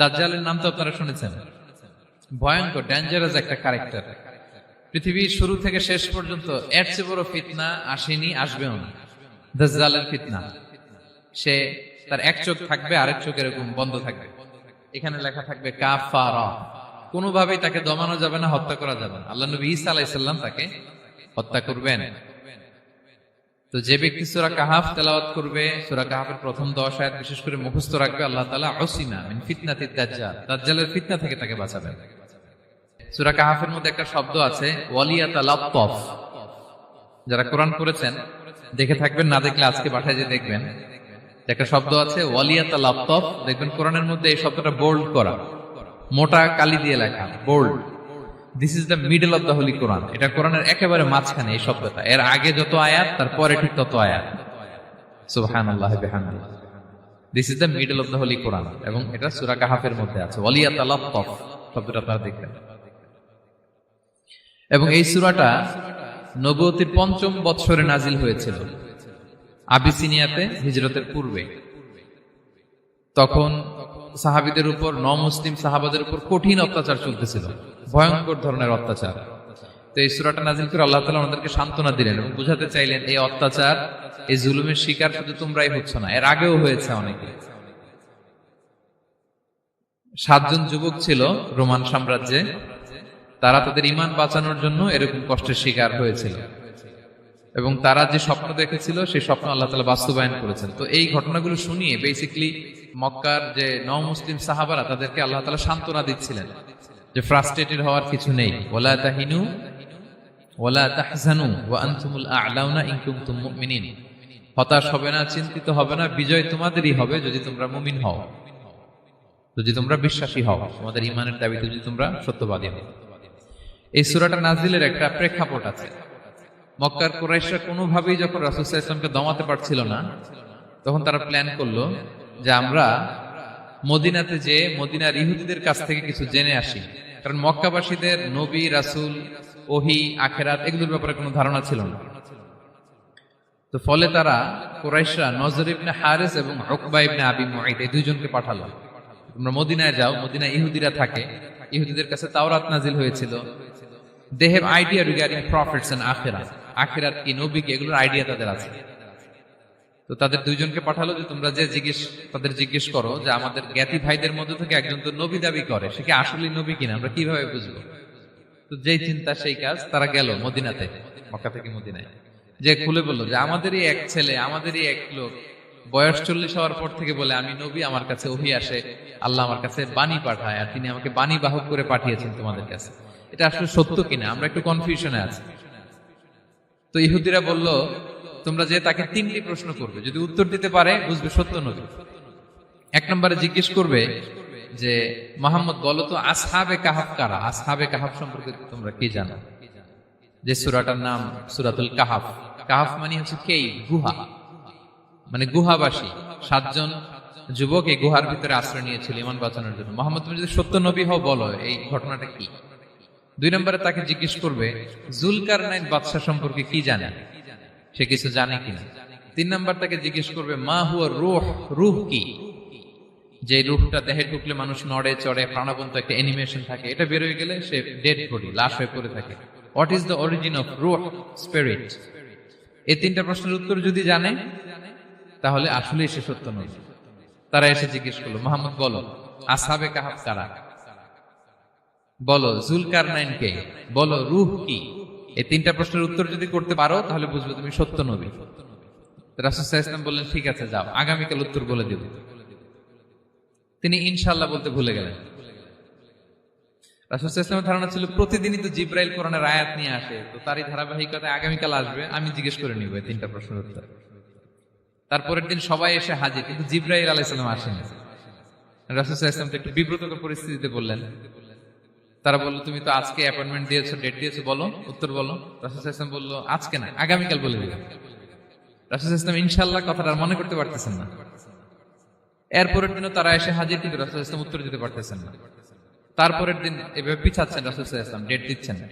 দাজ্জালের নাম তো আপনারা শুনেছেন। ভয়ঙ্কর ডেঞ্জারাস একটা ক্যারেক্টার। পৃথিবীর শুরু থেকে শেষ পর্যন্ত এর চেয়ে বড় ফিতনা আসেনি, আসবেও না। দাজ্জালের ফিতনা। সে তার এক চোখ থাকবে, আরেক চোখ এরকম বন্ধ থাকবে, এখানে লেখা থাকবে কাফারা। কোনোভাবেই তাকে দমানো যাবে না, হত্যা করা যাবে না। আল্লাহ নবী ঈসা আলাইহিস সালাম তাকে হত্যা করবেন। তো যে ব্যক্তি সূরা কাহাফ তেলাওয়াত করবে, সূরা কাহাফের প্রথম 10 আয়াত বিশেষ করে মুখস্থ রাখবে, আল্লাহ তাআলা উসিমা মিন ফিতনাতিদ দাজ্জাল, দাজ্জালের ফিতনা থেকে তাকে বাঁচাবেন। সূরা কাহাফের মধ্যে একটা শব্দ আছে ওয়ালিয়াতালাত্তাফ। যারা কোরআন পড়েছেন দেখে থাকবেন, না দেখলে আজকে পাঠায় যে দেখবেন। একটা শব্দ আছে ওয়ালিয়াতালাত্তাফ, দেখবেন কোরআনের মধ্যে এই শব্দটা বোল্ড করা, মোটা কালি দিয়ে লেখা, bold. This is the middle of the holy Quran. এটা কোরআনের একেবারে মাঝখানে এই শব্দটা। এর আগে যত আয়াত, তারপরে ঠিক তত আয়াত। সুবহানাল্লাহ বিহামদিহি। This is the middle of the holy Quran, এবং এটা সূরা কাহাফের মধ্যে আছে ওয়ালিয়াতালাত্তাফ শব্দটা আপনারা দেখবেন। এবং এই সূরাটা নবুয়তির ৫ম বৎসরে নাজিল হয়েছিল, আবিসিনিয়াতে, হিজরতের পূর্বে। তখন সাহাবীদের উপর, নমুসলিম সাহাবাদের উপর কঠিন অত্যাচার চলতেছিল, ভয়ঙ্কর ধরনের অত্যাচার। তো এই সূরাটা নাজিল করে আল্লাহ তাআলা আমাদেরকে সান্ত্বনা দিলেন এবং বুঝাতে চাইলেন এই অত্যাচার, এই জুলুমের শিকার শুধু তোমরাই হচ্ছ না, এর আগেও হয়েছে অনেকে। ৭ জন যুবক ছিল রোমান সাম্রাজ্যে, তারা তাদের ঈমান বাঁচানোর জন্য এরকম কষ্টের শিকার হয়েছিল, এবং তারা যে স্বপ্ন দেখেছিল সেই স্বপ্ন আল্লাহ তাআলা বাস্তবায়ন করেছেন। তো এই ঘটনাগুলো শুনিয়ে বেসিক্যালি মক্কার যে নও-মুসলিম সাহাবারা, তাদেরকে আল্লাহ তাআলা সান্ত্বনা দিচ্ছিলেন যে ফ্রাস্ট্রেটেড হওয়ার কিছু নেই। ওয়ালা তাহিনু ওয়ালা তাহজানু ওয়া আনতুমুল আ'লাউনা ইন কুনতুম মুমিনিন। হতাশ হবে না, চিন্তিত হবে না, বিজয় তোমাদেরই হবে যদি তোমরা মুমিন হও, যদি তোমরা বিশ্বাসী হও, তোমাদের ঈমানের দাবিতে যদি তোমরা সত্যবাদী হও। এই সূরাটা নাজিলের একটা প্রেক্ষাপট আছে। মক্কার কুরাইশরা কোনোভাবেই যখন রাসূল সাল্লাল্লাহু আলাইহি ওয়াসাল্লামকে দমাতে পারছিল না, তখন তারা প্ল্যান করলো যে আমরা মদিনাতে যে মদিনার ইহুদিদের কাছ থেকে কিছু জেনে আসি। কারণ মক্কাবাসীদের নবী, রাসূল, ওহী, আখিরাত এগুলোর ব্যাপারে কোনো ধারণা ছিল না। তো ফলে তারা কুরাইশরা নজর ইবনে হারিস এবং উকবা ইবনে আবি মুঈত এই দুইজনকে পাঠালো, তোমরা মদিনায় যাও, মদিনায় ইহুদিরা থাকে, ইহুদিদের কাছে তাওরাত নাজিল হয়েছিল, they have idea regarding prophets and আখিরাত, আখিরাত কি, নবী কি, এগুলোর আইডিয়া তাদের আছে। তো তাদের দুইজনকে পাঠালো যে তোমরা যে তাদের জিজ্ঞেস করো যে আমাদের জ্ঞাতি ভাইদের মধ্যে থেকে একজন তো নবী দাবি করে, সে কি আসলে নবী কিনা, আমরা কিভাবে বুঝবো? তো যেই চিন্তা সেই কাজ, তারা গেল মদিনাতে, মক্কা থেকে মদিনায়, যে খুলে বললো যে আমাদেরই এক ছেলে, আমাদেরই এক লোক বয়স 40 হওয়ার পর থেকে বলে আমি নবী, আমার কাছে ওহী আসে, আল্লাহ আমার কাছে বাণী পাঠায়, আর তিনি আমাকে বাণী বাহক করে পাঠিয়েছেন তোমাদের কাছে। এটা আসলে সত্য কিনা, আমরা একটু কনফিউশনে আছি। তো ইহুদিরা বলল তোমরা যে তাকে 3টি প্রশ্ন করবে, যদি উত্তর দিতে পারে বুঝবে সত্য নবী। 1 নম্বরে জিজ্ঞেস করবে যে মুহাম্মদ বলো তো আসহাবে কাহাফ কারা, আসহাবে কাহাফ সম্পর্কে তোমরা কি জানো? যে সূরাটার নাম সূরাতুল কাহাফ। কাহাফ মানে হচ্ছে কেইভ, গুহা, মানে গুহাবাসী। 7 জন যুবক এই গুহার ভিতরে আশ্রয় নিয়েছিল ঈমান বাঁচানোর জন্য। মুহাম্মদ তুমি যদি সত্য নবী হও বলো এই ঘটনাটা কি। 2 নম্বরে তাকে জিজ্ঞেস করবে জুলকারনাইন বাদশা সম্পর্কে কি জানে, সে কিছু জানে কিনা। 3 নম্বর তাকে জিজ্ঞেস করবে মা হুয়া রূহ, রূহ কি, যে রূহটা দেহে ঢুকলে মানুষ নড়ে চড়ে, প্রাণবন্ত একটা অ্যানিমেশন থাকে, এটা বের হয়ে গেলে সে ডেড বডি, লাশ হয়ে পড়ে থাকে। What is the origin of রূহ, স্পিরিট। এই 3টা প্রশ্নের উত্তর যদি জানে তাহলে আসলেই সে সত্য নবী। তারা এসে জিজ্ঞেস করলো মুহাম্মদ বলো আসহাবে কাহাফ কারা, বলো জুলকারনাইন কে, বলো রূহ কি। এই 3টা প্রশ্নের উত্তর যদি করতে পারো তাহলে বুঝবে তুমি সত্য নবী। রাসূল সাল্লাল্লাহু আলাইহি ওয়াসাল্লাম বললেন ঠিক আছে যাও, আগামীকাল উত্তর বলে দেব। তিনি ইনশাআল্লাহ বলতে ভুলে গেলেন। রাসূল সাল্লাল্লাহু আলাইহি ওয়াসাল্লামের ধারণা ছিল প্রতিদিনই তো জিবরাইল কোরআনের আয়াত নিয়ে আসে, তো তারই ধারাবাহিকতায় আগামীকাল আসবে, আমি জিজ্ঞেস করে নিব এই 3টা প্রশ্নের উত্তর। তারপরের দিন সবাই এসে হাজির, কিন্তু জিবরাইল আলাইহিস সালাম আসেনি। রাসূল সাল্লাল্লাহু আলাইহি ওয়াসাল্লাম একটু বিব্রতকর পরিস্থিতিতে বললেন। তারা বলল তুমি তো আজকে অ্যাপয়েন্টমেন্ট দিয়েছো, ডেট দিয়েছো, বলো উত্তর বলো। রাসূল সাল্লাল্লাহু আলাইহি ওয়াসাল্লাম বলল আজকে না, আগামীকাল বলে দিলাম। রাসূল সাল্লাল্লাহু আলাইহি ওয়াসাল্লাম ইনশাআল্লাহ কথাটা আর মনে করতে পারতেছেন না। এরপরের দিনও তারা এসে হাজির, কিন্তু রাসূল সাল্লাল্লাহু আলাইহি ওয়াসাল্লাম উত্তর দিতে পারতেছেন না। তারপরের দিন এভাবে পিছাচ্ছেন, রাসূল সাল্লাল্লাহু আলাইহি ওয়াসাল্লাম ডেট দিচ্ছেন না।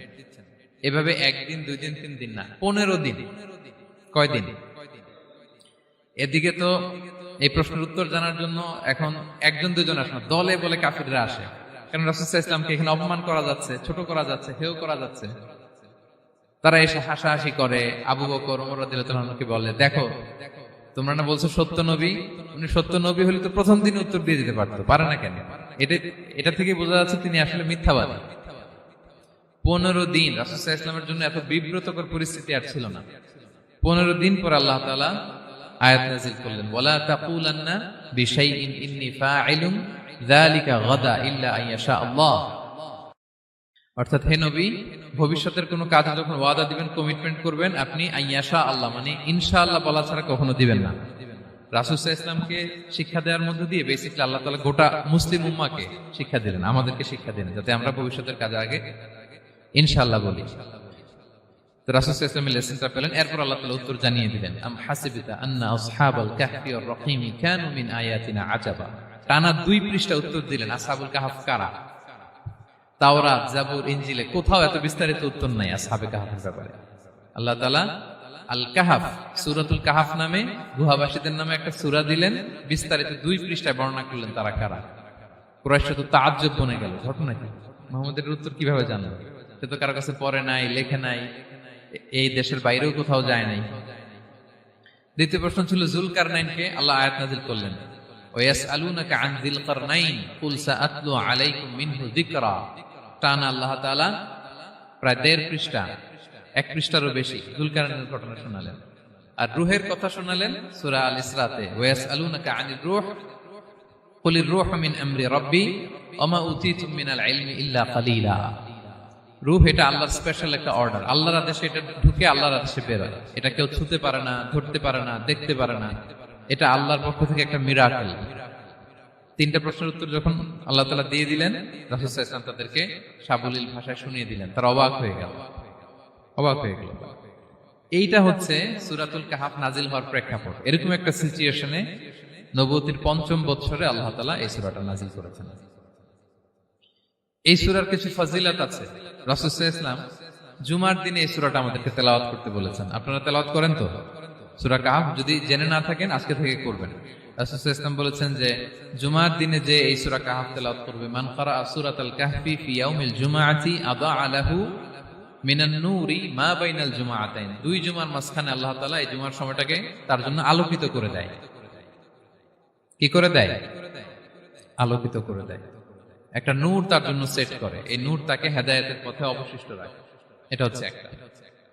এভাবে 1 দিন 2 দিন 3 দিন না, 15 দিন। কয় দিন? এদিকে তো এই প্রশ্নের উত্তর জানার জন্য এখন একজন দুজন আসে না, দলে বলে কাফিররা আসে। কারণ রাসূল সাল্লাল্লাহু আলাইহি ওয়াসাল্লামকে এখানে অপমান করা যাচ্ছে, ছোট করা যাচ্ছে, হেয় করা যাচ্ছে। তারা এসে হাসাহাসি করে। আবু বকর, ওমর রাদিয়াল্লাহু আনহুকে বলে, দেখো তোমরা না বলছো সত্য নবী, উনি সত্য নবী হলে তো প্রথম দিন উত্তর দিয়ে দিতে পারতো, পারে না কেন? এটা থেকে বোঝা যাচ্ছে তিনি আসলে মিথ্যাবাদী। 15 দিন রাসূল সাল্লাল্লাহু আলাইহি ওয়াসাল্লামের জন্য এত বিব্রতকর পরিস্থিতি আর ছিল না। 15 দিন পর আল্লাহ তাআলা আয়াত নাযিল করলেন, ওয়ালা তাকুলান্না বিশাইইন ইন্নী ফাইলুন যালিকা গাদা ইল্লা আইয়াশা আল্লাহ। অর্থাৎ হে নবী, ভবিষ্যতের কোনো কাজে যখন ওয়াদা দিবেন, কমিটমেন্ট করবেন, আপনি আইয়াশা আল্লাহ মানে ইনশাআল্লাহ বলা ছাড়া কখনো দিবেন না। রাসূল সাল্লাল্লাহু আলাইহি ওয়াসাল্লামকে শিক্ষা দেওয়ার মধ্য দিয়ে বেসিক্যালি আল্লাহ তাআলা গোটা মুসলিম উম্মাহকে শিক্ষা দিলেন, আমাদেরকে শিক্ষা দিলেন, যাতে আমরা ভবিষ্যতের কাজে আগে ইনশাআল্লাহ বলি। তো রাসূল সাল্লাল্লাহু আলাইহি ওয়াসাল্লাম লেসনটা পেলেন। এরপর আল্লাহ তাআলা উত্তর জানিয়ে দিলেন, আম হাসিবিতা আন্না আসহাবাল কাহফি ওয়ার রহিমি কানু মিন আয়াতিনা আজাবা। টানা 2 পৃষ্ঠা উত্তর দিলেন আসহাবুল কাহফ কারা। তাওরাত, জাবুর, ইনজিলে কোথাও এত বিস্তারিত উত্তর নাই আসহাবে কাহফের ব্যাপারে। আল্লাহ তাআলা আল কাহফ, সূরাতুল কাহফ নামে গুহাবাসীদের নামে একটা সূরা দিলেন, বিস্তারিত 2 পৃষ্ঠায় বর্ণনা করলেন তারা কারা। কুরাইশ তো তাআজ্জুব বনে গেল, ঘটনা কি, মুহাম্মদের উত্তর কিভাবে জানলো? সে তো কারো কাছে পড়ে নাই, লেখে নাই, এই দেশের বাইরেও কোথাও যায় নাই। দ্বিতীয় প্রশ্ন ছিল যুলকারনাইনকে আল্লাহ আয়াত নাযিল করলেন, ওয়াসআলুনাকা আন যিলকারনাইন কুল সাআতলু আলাইকুম মিনহু যিকরা। টানা আল্লাহ তাআলা প্রায় 1.5 পৃষ্ঠা, 1 পৃষ্ঠারও বেশি যুলকারনাইনের ঘটনা শোনালেন। আর রূহের কথা শোনালেন সূরা আল ইসরাতে, ওয়াসআলুনাকা আনির রূহ কুলির রূহু মিন আমরি রাব্বি ওয়া মা উতীতুম মিনাল ইলমি ইল্লা কালিলা। রূহ এটা আল্লাহর স্পেশাল একটা অর্ডার, আল্লাহর আদেশে এটা ঢুকে আল্লাহর আদেশে বের হয়। এটা কেউ ছুঁতে পারে না, ধরতে পারে না, দেখতে পারে না, এটা আল্লাহর পক্ষ থেকে একটা মিরাকেল। 3টা প্রশ্নের উত্তর যখন আল্লাহ তাআলা দিয়ে দিলেন, রাসূল সাল্লাল্লাহু আলাইহি ওয়াসাল্লাম তাদেরকে সাবলীল ভাষায় শুনিয়ে দিলেন। তারা অবাক হয়ে গেল। এইটা হচ্ছে সূরাতুল কাহফ নাজিল হওয়ার প্রেক্ষাপট। এরকম একটা সিচুয়েশনে নবুয়তির 5ম বছরে আল্লাহ তাআলা এই সূরাটা নাজিল করেছেন। এই সূরার কিছু ফজিলত আছে। রাসূল সাল্লাল্লাহু আলাইহি ওয়াসাল্লাম জুমার দিনে এই সূরাটা আমাদেরকে তেলাওয়াত করতে বলেছেন। আপনারা তেলাওয়াত করেন তো সূরা কাহফ? যদি জেনে না থাকেন আজকে থেকে করবেন। রাসূল সাল্লাল্লাহু আলাইহি ওয়াসাল্লাম বলেছেন যে জুমার দিনে যে এই সূরা কাহফ তেলাওয়াত করবে, মান ক্বারাআ সূরাতাল কাহফি ফি ইয়াউমিল জুমআতি আদাআ লাহু মিনান নূরি মা বাইনাল জুমআতাইন। 2 জুমার মাঝখানে আল্লাহ তাআলা এই জুমার সময়টাকে তার জন্য আলোকিত করে দেয়। কি করে দেয়? আলোকিত করে দেয়। একটা নূর তার জন্য সেট করে, এই নূর তাকে হেদায়েতের পথে অবশিষ্ট রাখে। এটা হচ্ছে একটা।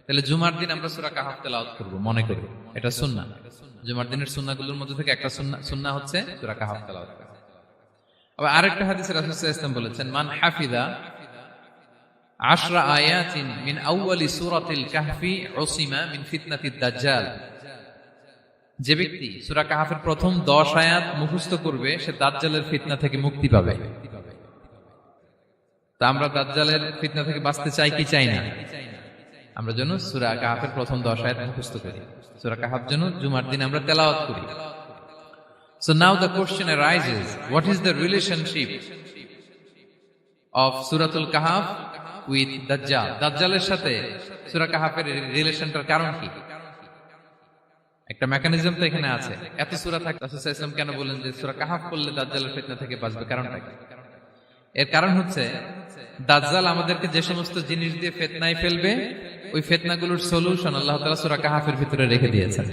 তাহলে জুমার দিন আমরা সূরা কাহফ তেলাওয়াত করব, মনে করি এটা সুন্নাহ। জুমার দিনের সুন্নাহগুলোর মধ্যে থেকে একটা সুন্নাহ হচ্ছে সূরা কাহফ তেলাওয়াত করা। আবার আরেকটা হাদিসে রাসূল সাল্লাল্লাহু আলাইহি ওয়াসাল্লাম বলেছেন, মান হাফিযা 10 আয়াতিন মিন আউয়ালি সূরাতিল কাহফি উসিমা মিন ফিতনাতিদ দাজ্জাল। যে ব্যক্তি সূরা কাহফের প্রথম 10 আয়াত মুখস্থ করবে সে দাজ্জালের ফিতনা থেকে মুক্তি পাবে। তা আমরা দাজ্জালের ফিতনা থেকে বাঁচতে চাই কি চাই না? আমরা যেন সূরা কাহফের প্রথম 10 আয়াত মুখস্থ করি, সূরা কাহফ যেন জুমার দিন আমরা তেলাওয়াত করি। So now the question arises, what is the relationship of Suratul Kahf with Dajjal? দাজ্জালের সাথে সূরা কাহফের রিলেশনটার কারণ কি? একটা মেকানিজম তো এখানে আছে। এত সূরা থাকে, রাসূল সাল্লাল্লাহু আলাইহি ওয়াসাল্লাম কেন বলেন যে সূরা কাহফ পড়লে দাজ্জালের ফিতনা থেকে বাঁচবে? কারণটা কি? এর কারণ হচ্ছে দাজ্জাল আমাদেরকে যে সমস্ত জিনিস দিয়ে ফিতনায় ফেলবে, ওই ফিতনাগুলোর সলিউশন আল্লাহ তাআলা সূরা কাহফের ভিতরে রেখে দিয়েছেন।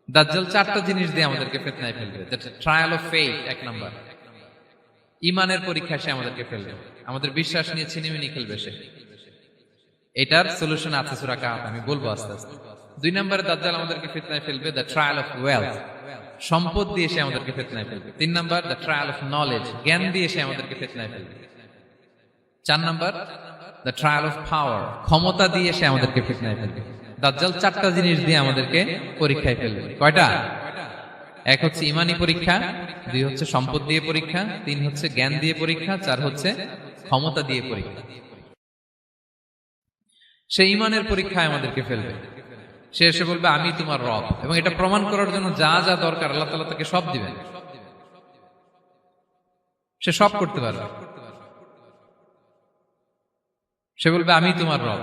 দাজ্জাল 4টা জিনিস দিয়ে আমাদেরকে ফিতনায় ফেলবে। That's trial of faith, 1 number. ঈমানের পরীক্ষা সে আমাদেরকে ফেলবে, আমাদের বিশ্বাস নিয়ে ছিনিমিনি খেলবে সে। এটার সলিউশন আছে সূরা কাহফ, আমি বলবো আস্তে আস্তে। 2 নম্বরে দাজ্জাল আমাদেরকে ফিতনায় ফেলবে, দ্য ট্রায়াল অফ ওয়েলথ, সম্পদ দিয়ে সে আমাদেরকে ফিতনায় ফেলবে। 3 number the trial of knowledge, জ্ঞান দিয়ে সে আমাদেরকে ফিতনায় ফেলবে। 4 number the trial of power, ক্ষমতা দিয়ে সে আমাদেরকে ফিতনায় ফেলবে। দাজ্জাল 4টা জিনিস দিয়ে আমাদেরকে পরীক্ষায় ফেলবে। কয়টা? 1 হচ্ছে ঈমানি পরীক্ষা, 2 হচ্ছে সম্পদ দিয়ে পরীক্ষা, 3 হচ্ছে জ্ঞান দিয়ে পরীক্ষা, 4 হচ্ছে ক্ষমতা দিয়ে পরীক্ষা। সে ঈমানের পরীক্ষায় আমাদেরকে ফেলবে। সে এসে বলবে আমি তোমার রব, এবং এটা প্রমাণ করার জন্য যা যা দরকার আল্লাহ তাআলা তাকে সব দিবেন। সে সব করতে পারবে। সে বলবে আমি তোমার রব।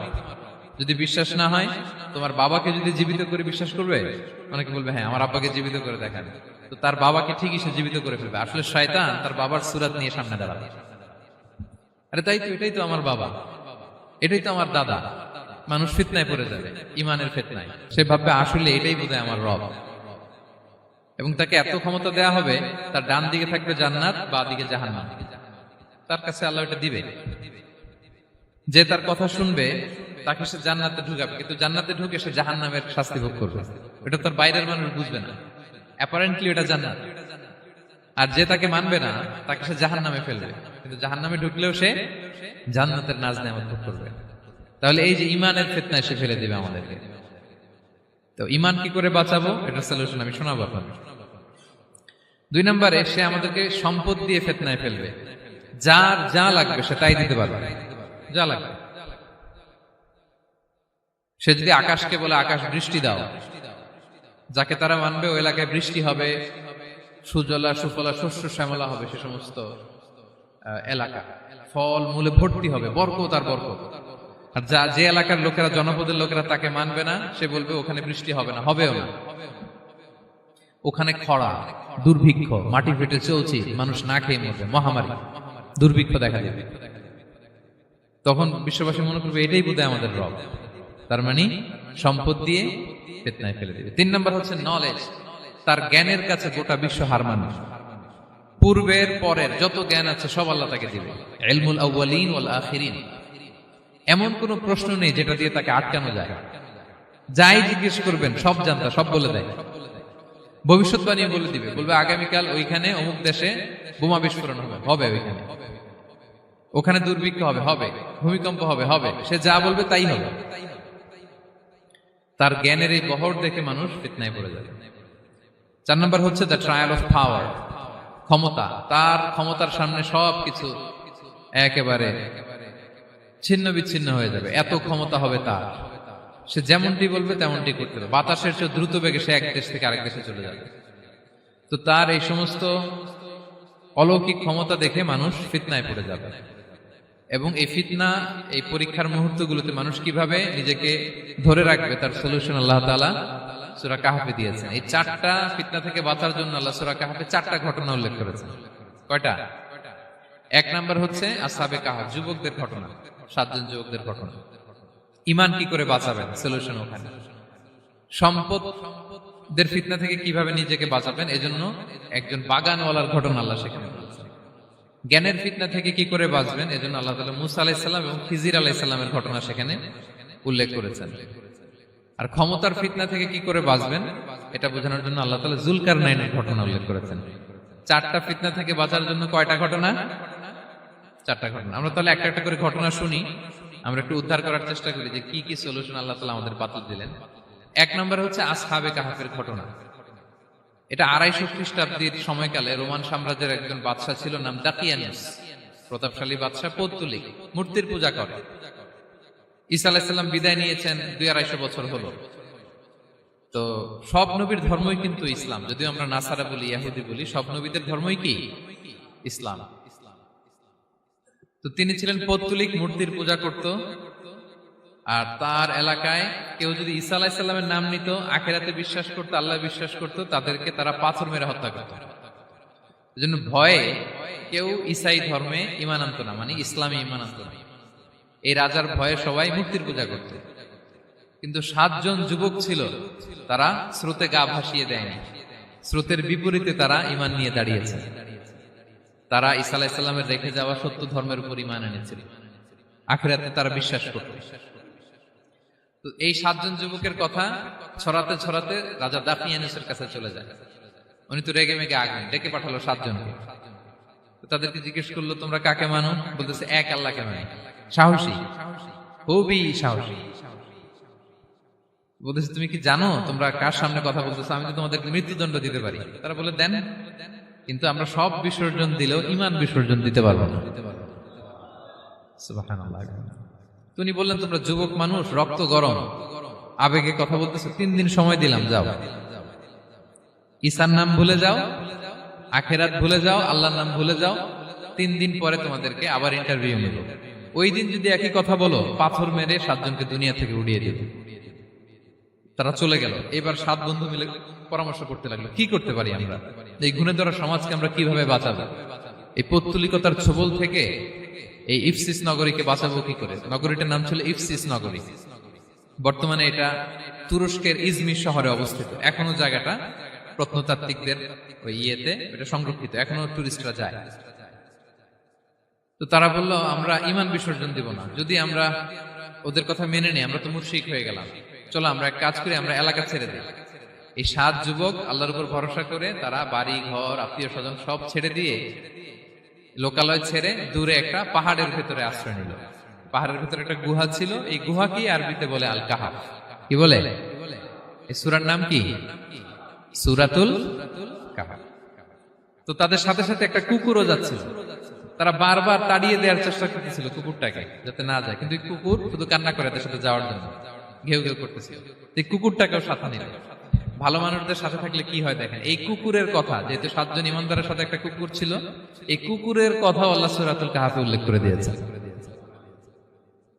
যদি বিশ্বাস না হয়, তোমার বাবাকে যদি জীবিত করে বিশ্বাস করবে? অনেকে বলবে হ্যাঁ আমার আব্বাকে জীবিত করে দেখান। তো তার বাবাকে ঠিকই সে জীবিত করে ফেলবে। আসলে শয়তান তার বাবার সুরাত নিয়ে সামনে দাঁড়াবে। আরে তাই তো, এটাই তো আমার বাবা, এটাই তো আমার দাদা। মানুষ ফিতনায় পড়ে যাবে, ইমানের ফিতনায়। সে ভাববে আসলে এটাই বোধহয় আমার রব। এবং তাকে এত ক্ষমতা দেয়া হবে, তার ডান দিকে থাকবে জান্নাত, বাঁ দিকে জাহান্নাম। তার কাছে আল্লাহ এটা দিবে। যে তার কথা শুনবে তাকে সে জান্নাতে ঢুকাবে, কিন্তু জান্নাতে ঢুকে সে জাহান্নামের শাস্তি ভোগ করবে। এটা তার বাইরের মানুষ বুঝবে না, অ্যাপারেন্টলি এটা জান্নাত। আর যে তাকে মানবে না তাকে সে জাহান্নামে ফেলবে, কিন্তু জাহান্নামে ঢুকলেও সে জান্নাতের নাজ নেয়ামত ভোগ করবে। তাহলে এই যে ইমানের ফিতনায় সে ফেলে দিবে আমাদেরকে। তো ইমান কি করে বাঁচাবো, এটা সলিউশন আমি শোনাবো আপনাদের। 2 নম্বরে, সে আমাদেরকে সম্পদ দিয়ে ফিতনায় ফেলবে। যার যা লাগবে সে তাই দিতে পারবে, যা লাগবে। সে যদি আকাশকে বলে আকাশ বৃষ্টি দাও, যাকে তারা মানবে ওই এলাকায় বৃষ্টি হবে, সুজলা সুফলা শস্য শ্যামলা হবে সে সমস্ত এলাকা, ফল মূলে ভর্তি হবে, বরকত আর বরকত। আর যে এলাকার লোকেরা, জনপদের লোকেরা তাকে মানবে না, সে বলবে ওখানে বৃষ্টি হবে না, হবেও না। ওখানে খরা, দুর্ভিক্ষ, মাটি ফেটে চলছে, মানুষ না খেয়ে মরবে, মহামারী, দুর্ভিক্ষ দেখা দেবে। তখন বিশ্ববাসী মনে করবে এটাই বোধহয় আমাদের রব। তার মানে সম্পদ দিয়ে ফিতনায় ফেলে দেবে। 3 নম্বর হচ্ছে নলেজ। তার জ্ঞানের কাছে গোটা বিশ্ব হার মানবে। পূর্বের পরের যত জ্ঞান আছে সব আল্লাহ তাকে দিবে। ইলমুল আউয়ালিন ওয়াল আখিরিন। এমন কোন প্রশ্ন নেই যেটা দিয়ে তাকে আটকানো যায়। যাই জিজ্ঞেস করবেন সব জানতা, সব বলে দেয়। ভবিষ্যৎবাণী বলে দিবে, বলবে আগামীকাল ওইখানে অমুক দেশে বোমা বিস্ফোরণ হবে, হবে ওইখানে, ওখানে দুর্ভিক্ষ হবে, হবে, ভূমিকম্প হবে, হবে। সে যা বলবে তাই হবে। তার জ্ঞানের এই বহর দেখে মানুষ ফিতনায় পড়ে যাবে। 4 নম্বর হচ্ছে দ্য ট্রায়াল অফ পাওয়ার, ক্ষমতা। তার ক্ষমতার সামনে সবকিছু একেবারে ছিন্ন বিচ্ছিন্ন হয়ে যাবে, এত ক্ষমতা হবে তার। সে যেমনটি বলবে তেমনটি করতে হবে। বাতাসের চেয়ে দ্রুত বেগে সে এক দেশ থেকে আরেক দেশে চলে যাবে। তো তার এই সমস্ত অলৌকিক ক্ষমতা দেখে মানুষ ফিতনায় পড়ে যাবে। এবং এই ফিতনা, এই পরীক্ষার মুহূর্তগুলোতে মানুষ কিভাবে নিজেকে ধরে রাখবে তার সলিউশন আল্লাহ তাআলা সূরা কাহফে দিয়েছেন। এই 4টা ফিতনা থেকে বাঁচার জন্য আল্লাহ সূরা কাহফে 4টা ঘটনা উল্লেখ করেছেন। কয়টা? 1 নাম্বার হচ্ছে আসহাবে কাহফ, যুবকদের ঘটনা, 7 জন যুবকদের ঘটনা। ঈমান কি করে বাঁচাবেন, সলিউশন ওখানে। সম্পদের ফিতনা থেকে কিভাবে নিজেকে বাঁচাবেন, এজন্য একজন বাগানওয়ালার ঘটনা আল্লাহ সেখানে বলেছেন। জ্ঞানের ফিতনা থেকে কি করে বাঁচবেন, এজন্য আল্লাহ তাআলা মুসা আলাইহিস সালাম এবং খিজির আলাইহিস সালামের ঘটনা সেখানে উল্লেখ করেছেন। আর ক্ষমতার ফিতনা থেকে কি করে বাঁচবেন এটা বোঝানোর জন্য আল্লাহ তাআলা যুলকারনাইনের ঘটনা উল্লেখ করেছেন। 4টা ফিতনা থেকে বাঁচার জন্য কয়টা ঘটনা? 4টা ঘটনা। আমরা তাহলে একটা একটা করে ঘটনা শুনি, আমরা একটু উদ্ধার করার চেষ্টা করি যে কি কি সলিউশন আল্লাহ তাআলা আমাদের বাতলে দিলেন। 1 নম্বর হচ্ছে আসহাবে কাহফের ঘটনা। এটা 250 খ্রিস্টাব্দের সময়কালে রোমান সাম্রাজ্যের একজন বাদশা ছিল, নাম দাকিয়ানুস। প্রতাপশালী বাদশা, পৌত্তলিক, মূর্তির পূজা করে। ঈসা আলাইহিস সালাম বিদায় নিয়েছেন, 200-250 বছর হলো। তো সব নবীর ধর্মই কিন্তু ইসলাম, যদিও আমরা নাসারা বলি, ইহুদি বলি, সব নবীদের ধর্মই কি ইসলাম। তো তিনি ছিলেন পৌত্তলিক, মূর্তির পূজা করত। আর তার এলাকায় কেউ যদি ঈসা আলাইহিস সালামের নাম নিত, আখিরাতে বিশ্বাস করত, আল্লাহ বিশ্বাস করত, তাদেরকে তারা পাথর মেরে হত্যা করত। এজন্য ভয়ে কেউ ঈসাই ধর্মে ঈমান আনতো না, মানে ইসলামে ঈমান আনতো না। এই রাজার ভয়ে সবাই মূর্তির পূজা করত। কিন্তু 7 জন যুবক ছিল, তারা স্রোতে গা ভাসিয়ে দেয়নি। স্রোতের বিপরীতে তারা ঈমান নিয়ে দাঁড়িয়েছে। তারা ঈসা আলাইহিস সালামের রেখে যাওয়া সত্য ধর্মের উপর ঈমান এনেছিল, আখিরাতে তারা বিশ্বাস করত। তো এই 7 জন যুবকের কথা ছড়াতে ছড়াতে রাজা দাকিয়ানুসের কাছে চলে যায়। উনি তো রেগে মেগে আগুন ডেকে পাঠালো 7 জনকে। তাদেরকে জিজ্ঞেস করলো তোমরা কাকে মানো? বলতেছে এক আল্লাহকে মানি। সাহসী, খুবই সাহসী। বলতেছে তুমি কি জানো তোমরা কার সামনে কথা বলতেছো? আমি তো তোমাদেরকে মৃত্যুদণ্ড দিতে পারি। তারা বলে দেন, কিন্তু আমরা সব বিসর্জন দিলেও ঈমান বিসর্জন দিতে পারবো না। সুবহানাল্লাহ। তিনি বললেন তোমরা যুবক মানুষ, রক্ত গরম, আবেগে কথা বলতেছো, 3 দিন সময় দিলাম, যাও ঈসার নাম ভুলে যাও, আখিরাত ভুলে যাও, আল্লাহর নাম ভুলে যাও। 3 দিন পরে তোমাদেরকে আবার ইন্টারভিউ নেব। ওই দিন যদি একই কথা বলো, পাথর মেরে 7 জনকে দুনিয়া থেকে উড়িয়ে দেবে। তারা চলে গেল। এবার 7 বন্ধু মিলে পরামর্শ করতে লাগলো, কি করতে পারি আমরা, এই গুণে ধরা সমাজকে আমরা কিভাবে বাঁচাবো, এই পৌত্তলিকতার ছোবল থেকে এই ইফসিস নগরীকে বাঁচাবো কি করে। নগরীটার নাম ছিল ইফসিস নগরী। বর্তমানে এটা তুরস্কের ইজমির শহরে অবস্থিত। এখনো জায়গাটা প্রত্নতাত্ত্বিকদের ওই ইয়েতে এটা সংরক্ষিত, এখনো টুরিস্টরা যায়। তো তারা বলল, আমরা ঈমান বিসর্জন দিব না, যদি আমরা ওদের কথা মেনে নিই আমরা তো মুশরিক হয়ে গেলাম, চলো আমরা এক কাজ করি, আমরা এলাকা ছেড়ে দিই। এই 7 যুবক আল্লাহর উপর ভরসা করে তারা বাড়ি ঘর আত্মীয় স্বজন সব ছেড়ে দিয়ে, লোকালয় ছেড়ে দূরে একটা পাহাড়ের ভেতরে আশ্রয় নিল। পাহাড়ের ভেতরে একটা গুহা ছিল, এই গুহাকে আরবিতে বলে আল কাহাফ। কি বলে? এই সূরার নাম কি? সূরাতুল কাহাফ। তো তাদের সাথে সাথে একটা কুকুরও যাচ্ছিল। তারা বারবার তাড়িয়ে দেওয়ার চেষ্টা করতেছিল কুকুরটাকে, যাতে না যায়, কিন্তু কুকুর শুধু কান্না করে তাদের সাথে যাওয়ার জন্য ঘেউ ঘেউ করতেছিল। এই কুকুরটাকেও সাথে নিল। ভালো মানুষদের সাথে থাকলে কি হয় দেখেন, এই কুকুরের কথা, যেহেতু 7 জন ইমানদারের সাথে একটা কুকুর ছিল, এই কুকুরের কথা আল্লাহ সূরাতুল কাহাফে উল্লেখ করে দিয়েছে।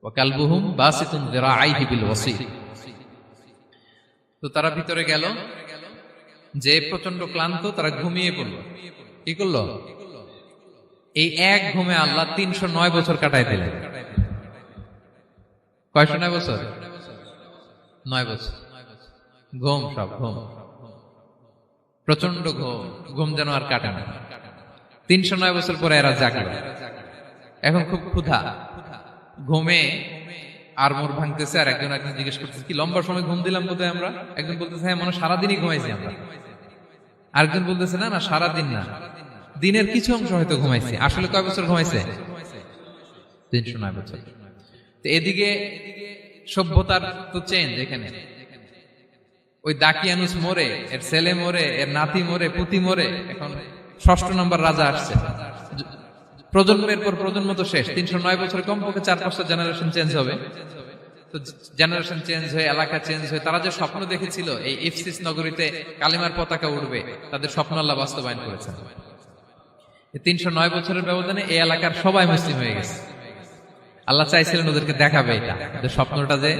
ওয়া কালবুহুম বাসিতুন যিরাআইহি বিল ওয়াসি। তো তারা ভিতরে গেল, যে প্রচন্ড ক্লান্ত, তারা ঘুমিয়ে পড়ল। কি করলো? এই এক ঘুমে আল্লাহ 309 বছর কাটাই দিলেন। কয়শো 9 বছর? 9 বছর ঘুম, সব ঘুম, প্রচন্ড ঘুম, ঘুম যেন আর কাটে না। 309 বছর পরে এরা জাগলো। এখন খুব ক্ষুধা, ঘুমে আর মোর ভাঙতেছে, আর একজন জিজ্ঞেস করতেছে, কি লম্বা সময় ঘুম দিলাম কোথায় আমরা? একজন বলতেছে, হ্যাঁ মনে সারাদিনই ঘুমাইছি আমরা। আরেকজন বলতেছে, না না সারাদিন না, দিনের কিছু অংশ হয়তো ঘুমাইছি। আসলে কয় বছর ঘুমাইছে? 309 বছর। তো এদিকে সভ্যতার তো চেঞ্জ। এখানে ওই দাকিয়ানুস মরে, এর ছেলে মরে, এর নাতি মরে, পুতি মরে, এখন 6ষ্ঠ নম্বর রাজা আসছে। প্রজন্মের পর প্রজন্ম তো শেষ। 309 বছরে কমপক্ষে 4-5টা জেনারেশন চেঞ্জ হবে। তো জেনারেশন চেঞ্জ হয়ে, এলাকা চেঞ্জ হয়ে, তারা যে স্বপ্ন দেখেছিল এই ইফসিস নগরীতে কালিমার পতাকা উঠবে, তাদের স্বপ্ন আল্লাহ বাস্তবায়ন করেছেন। 309 বছরের ব্যবধানে এই এলাকার সবাই মুসলিম হয়ে গেছে। আল্লাহ চাইছিলেন ওদেরকে দেখাবে এটা, ওদের স্বপ্নটা যে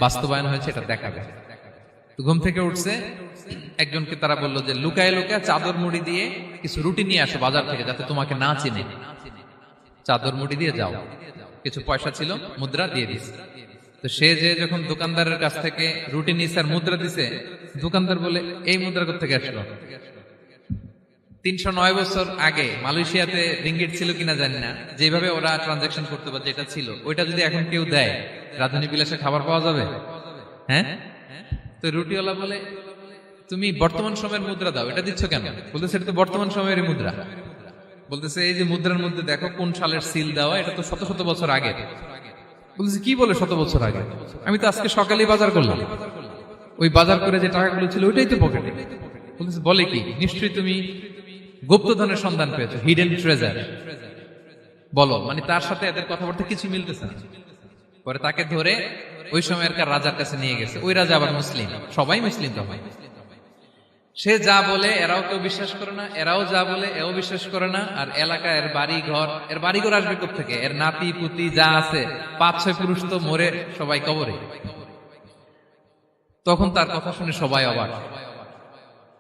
বাস্তবায়ন হয়েছে এটা দেখাবে। ঘুম থেকে উঠছে, একজনকে তারা বললো যে লুকায় লুকায় চাদর মুড়ি দিয়ে কিছু রুটি নিয়ে আসো বাজার থেকে, যাতে তোমাকে না চিনে। চাদর মুড়ি দিয়ে যাও। কিছু পয়সা ছিল, মুদ্রা দিয়ে দিছে। তো সে যে যখন দোকানদারের কাছ থেকে রুটি নিছে আর মুদ্রা দিছে, দোকানদার বলে, এই মুদ্রা কোত্থেকে আসলো? 309 বছর আগে মালয়েশিয়াতে রিঙ্গিট ছিল কিনা জানি না, যেভাবে ওরা ট্রানজাকশন করতে পারে, যেটা ছিল ওইটা যদি এখন কেউ দেয়, রাজধানী বিলাসে খাবার পাওয়া যাবে? হ্যাঁ। তো রুটিওয়ালা বলে, তুমি বর্তমান সময়ের মুদ্রা দাও, এটা দিচ্ছ কেন? বলতেছে, এটা তো বর্তমান সময়ের মুদ্রা। বলতেছে, এই যে মুদ্রার মধ্যে দেখো কোন সালের সিল দেওয়া, এটা তো শত শত বছর আগে। বলতেছে, কি বলে শত বছর আগে? আমি তো আজকে সকালেই বাজার করলাম, ওই বাজার করে যে টাকাগুলো ছিল ওইটাই তো পকেটে। বলতেছে, বলে কি? নিশ্চয়ই তুমি গুপ্তধনের সন্ধান পেয়েছো, হিডেন ট্রেজার। বলো। মানে তার সাথে এদের কথাবার্তা কিছু মিলতেছে না। পরে তাকে ধরে ওই সময়কার রাজার কাছে নিয়ে গেছে। ওই রাজা আবার মুসলিম, সবাই মুসলিম তখন। সে যা বলে এরাও কেউ বিশ্বাস করে না, এরাও যা বলে এও বিশ্বাস করে না। আর এলাকা, এর বাড়িঘর আসবে কোত্থেকে? এর নাতি পুতি যা আছে 5-6 পুরুষ তো মরে সবাই কবরে। তখন তার কথা শুনে সবাই অবাক।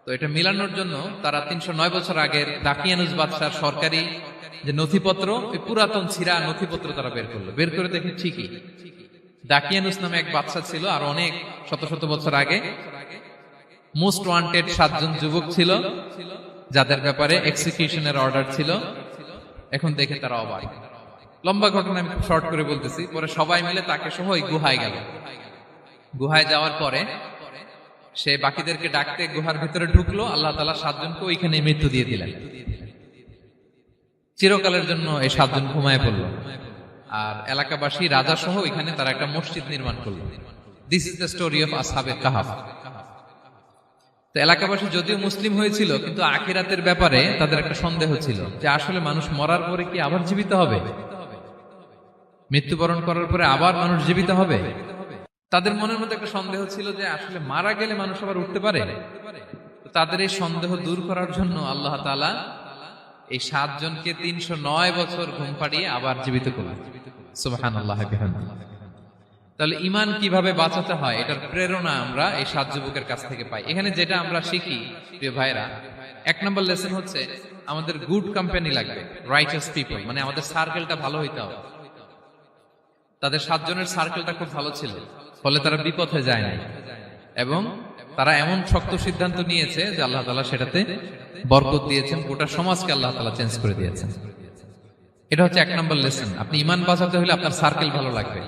তো এটা মিলানোর জন্য তারা 309 বছর আগের দাকিয়ানুস বাদশার সরকারি যে নথিপত্র, ওই পুরাতন ছিঁড়া নথিপত্র তারা বের করলো। বের করে দেখে ঠিকই দাকিয়ানুস নামে এক বাদশা ছিল, আর অনেক শত শত বছর আগে মোস্ট ওয়ান্টেড 7 জন যুবক ছিল, যাদের ব্যাপারে এক্সিকিউশনের অর্ডার ছিল। এখন দেখে তারা অবাক। লম্বা ঘটনা আমি খুব শর্ট করে বলতেছি। পরে সবাই মিলে তাকে সহ ওই গুহায় গেল। গুহায় যাওয়ার পরে সে বাকিদেরকে ডাকতে গুহার ভিতরে ঢুকলো। আল্লাহ তাআলা 7 জনকে ওইখানে মৃত্যু দিয়ে দিলেন। চিরকালের জন্য এই 7 জন ঘুমায় পড়লো। আর এলাকাবাসী, রাজা সহ ওইখানে তারা একটা মসজিদ নির্মাণ করলো। This is the story of আসহাবে কাহাফ। তো এলাকাবাসী যদিও মুসলিম হয়েছিল, কিন্তু আখিরাতের ব্যাপারে তাদের একটা সন্দেহ ছিল, যে আসলে মানুষ মরার পরে কি আবার জীবিত হবে? মৃত্যুবরণ করার পরে আবার মানুষ জীবিত হবে? তাদের মনের মধ্যে একটা সন্দেহ ছিল যে আসলে মারা গেলে মানুষ আবার উঠতে পারে। তাদের এই সন্দেহ দূর করার জন্য আল্লাহ তাআলা এই 7 জনকে 309 বছর ঘুম পাড়িয়ে আবার জীবিত করলেন। সুবহানাল্লাহ বিহামদিহি। তাহলে ঈমান কিভাবে বাঁচাতে হয় এটার প্রেরণা আমরা এই 7 যুবকের কাছ থেকে পাই। এখানে যেটা আমরা শিখি প্রিয় ভাইরা, 1 নম্বর লেসন হচ্ছে আমাদের গুড কোম্পানি লাগবে, রাইটাস পিপল, মানে আমাদের সার্কেলটা ভালো হইতে হবে। তাদের 7 জনের সার্কেলটা খুব ভালো ছিল, ফলে তারা বিপথে যায় নাই এবং তারা এমন শক্ত সিদ্ধান্ত নিয়েছে যে আল্লাহ তাআলা সেটাতে বরকত দিয়েছেন, গোটা সমাজকে আল্লাহ তাআলা চেঞ্জ করে দিয়েছেন। এটা হচ্ছে 1 নম্বর লেসন। আপনি ঈমান বাঁচাতে হলে আপনার সার্কেল ভালো লাগবে।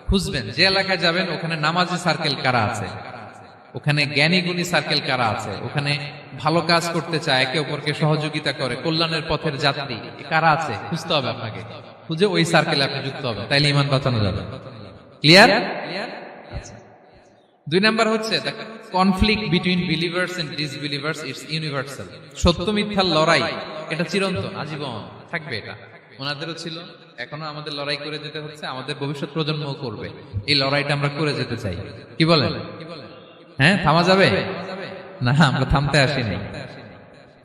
খুঁজবেন যে এলাকায় যাবেন ওখানে নামাজি সার্কেল কারা আছে, ওখানে জ্ঞানী গুণী সার্কেল কারা আছে, ওখানে ভালো কাজ করতে চায়, একে অপরকে সহযোগিতা করে, কল্যাণের পথের যাত্রী কারা আছে খুঁজতে হবে আপনাকে। খুঁজে ওই সার্কেলে আপনি যুক্ত হবে, তাইলে ঈমান বাঁচানো যাবে। ক্লিয়ার? 2 নাম্বার হচ্ছে conflict between believers and disbelievers it's universal. সত্য মিথ্যার লড়াই এটা চিরন্তন, আজীবন থাকবে। এটা ওনাদেরও ছিল, এখনো আমাদের লড়াই করে যেতে হচ্ছে, আমাদের ভবিষ্যৎ প্রজন্মও করবে। এই লড়াইটা আমরা করে যেতে চাই। কি বলেন? হ্যাঁ, থামা যাবে না? আমরা থামতে আসিনি,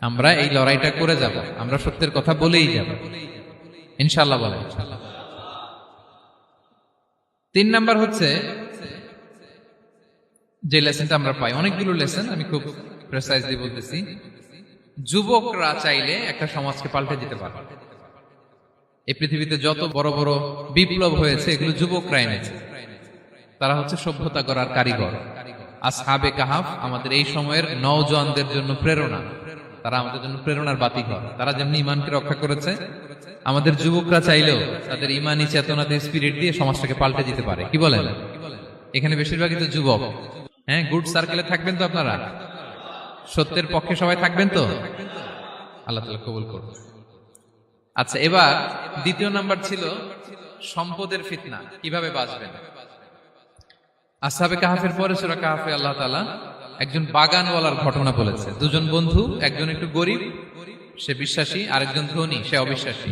আমরা এই লড়াইটা করে যাব, আমরা সত্যের কথা বলেই যাব ইনশাআল্লাহ। বলেন। 3 নাম্বার হচ্ছে যে লেসনটা আমরা পাই, অনেকগুলো লেসন, আমি খুব প্রেসাইজলি বলতেছি। যুবকরা চাইলে একটা সমাজকে পাল্টে দিতে পারে। এই পৃথিবীতে যত বড় বড় বিপ্লব হয়েছে এগুলো যুবকরা এনেছে। তারা হচ্ছে সভ্যতা গড়ার কারিগর। আসহাবে কাহাফ আমাদের এই সময়ের নওজওয়ানদের জন্য প্রেরণা, তারা আমাদের জন্য প্রেরণার বাতিঘর। তারা যেমনি ঈমানকে রক্ষা করেছে, আমাদের যুবকরা চাইলেও তাদের ঈমানি চেতনাতে স্পিরিট দিয়ে সমাজটাকে পাল্টে দিতে পারে। কি বলেন? এখানে বেশিরভাগই তো যুবক। হ্যাঁ, গুড সার্কেলে থাকবেন তো আপনারা? সত্যের পক্ষে সবাই থাকবেন তো? আল্লাহ তাআলা কবুল করুন। আচ্ছা, এবার 2 নাম্বার ছিল সম্পদের ফিতনা, কিভাবে বাঁচবেন। আসহাবে কাহাফের পরে সূরা কাহাফে আল্লাহ তাআলা একজন বাগানওয়ালার ঘটনা বলেছে। 2 জন বন্ধু, একজন একটু গরিব, সে বিশ্বাসী, আরেকজন ধনী, সে অবিশ্বাসী।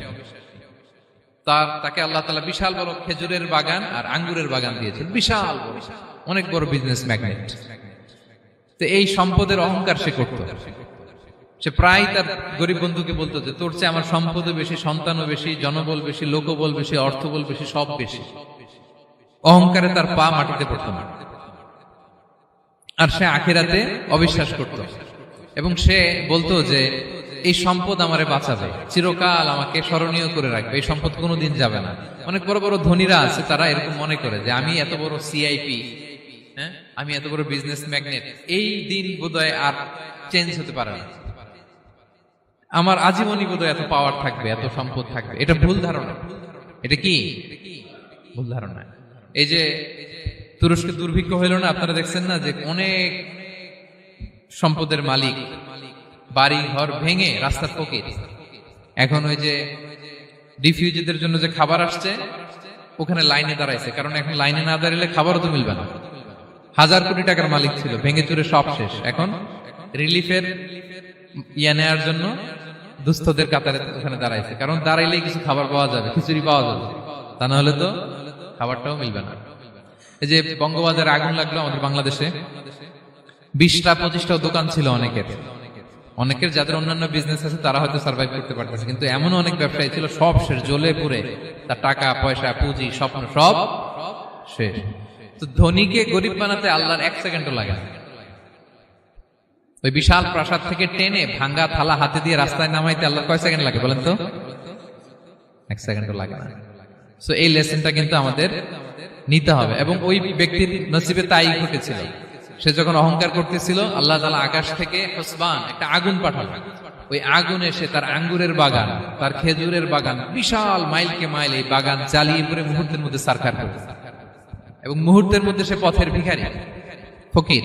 তাকে আল্লাহ তাআলা বিশাল বড় খেজুরের বাগান আর আঙ্গুরের বাগান দিয়েছেন, বিশাল বড়, অনেক বড় বিজনেস ম্যাগনেট। তো এই সম্পদের অহংকার সে করত। সে প্রায় তার গরিব বন্ধুকে বলতো যে তোর চেয়ে আমার সম্পদও বেশি, সন্তানও বেশি, জনবল বেশি, লোকবল বেশি, অর্থবল বেশি, সব বেশি। অহংকারে তার পা মাটিতে পড়তো না। আর সে আখিরাতে অবিশ্বাস করত এবং সে বলতো যে এই সম্পদ আমারে বাঁচাবে, চিরকাল আমাকে স্মরণীয় করে রাখবে, এই সম্পদ কোনোদিন যাবে না। অনেক বড় বড় ধনীরা আছে, তারা এরকম মনে করে যে আমি এত বড় সিআইপি, হ্যাঁ, আমি এত বড় বিজনেস ম্যাগনেট, এই দিন বোধহয় আর চেঞ্জ হতে পারে না, আমার আজীবনই বোধহয় এত পাওয়ার থাকবে, এত সম্পদ থাকবে। এটা ভুল ধারণা। এটা কি ভুল ধারণা? এই যে তুরস্কে দুর্ভিক্ষ হইল না, আপনারা দেখছেন না যে অনেক সম্পদের মালিক বাড়ি ঘর ভেঙে রাস্তার ফকির। এখন ওই যে ডিফিউজিদের জন্য যে খাবার আসছে ওখানে লাইনে দাঁড়াইছে, কারণ এখন লাইনে না দাঁড়ালে খাবারও তো মিলবে না। 1000 কোটি টাকার মালিক ছিল, ভেঙে চুরে সব শেষ। এখন রিলিফের নেওয়ার জন্য দুস্থদের কাতারে ওখানে দাঁড়াইছে, কারণ দাঁড়াইলেই কিছু খাবার পাওয়া যাবে, খিচুড়ি পাওয়া যাবে, তা না হলে তো খাবারটাও মিলবে না। এই যে বঙ্গবাজারে আগুন লাগলো আমাদের বাংলাদেশে, 20টা-25টা দোকান ছিল অনেকের যাদের অন্যান্য বিজনেস আছে তারা হয়তো সার্ভাইভ করতে পারতেছে, কিন্তু এমন অনেক ব্যবসায়ী ছিল সব শেষ, জ্বলে পুড়ে, তার টাকা পয়সা পুঁজি স্বপ্ন সব শেষ। তো ধনীকে গরিব বানাতে আল্লাহর 1 সেকেন্ডও লাগে না। ওই বিশাল প্রাসাদ থেকে টেনে ভাঙ্গা থালা হাতে দিয়ে রাস্তায় নামাইতে আল্লাহ কয় সেকেন্ড লাগে বলেন তো? 1 সেকেন্ডও লাগে না। সো এই লেসনটা কিন্তু আমাদের নিতে হবে। এবং ওই ব্যক্তির নসিবে তাই ঘটেছিল। সে যখন অহংকার করতেছিল, আল্লাহ তাআলা আকাশ থেকে হুসবান একটা আগুন পাঠালেন। ওই আগুন এসে তার আঙ্গুরের বাগান, তার খেজুরের বাগান, বিশাল মাইলকে মাইল এই বাগান জ্বালিয়ে পুরো মুহূর্তের মধ্যে সারখার করে, এবং মুহূর্তের মধ্যে সে পথের ভিখারি, ফকির।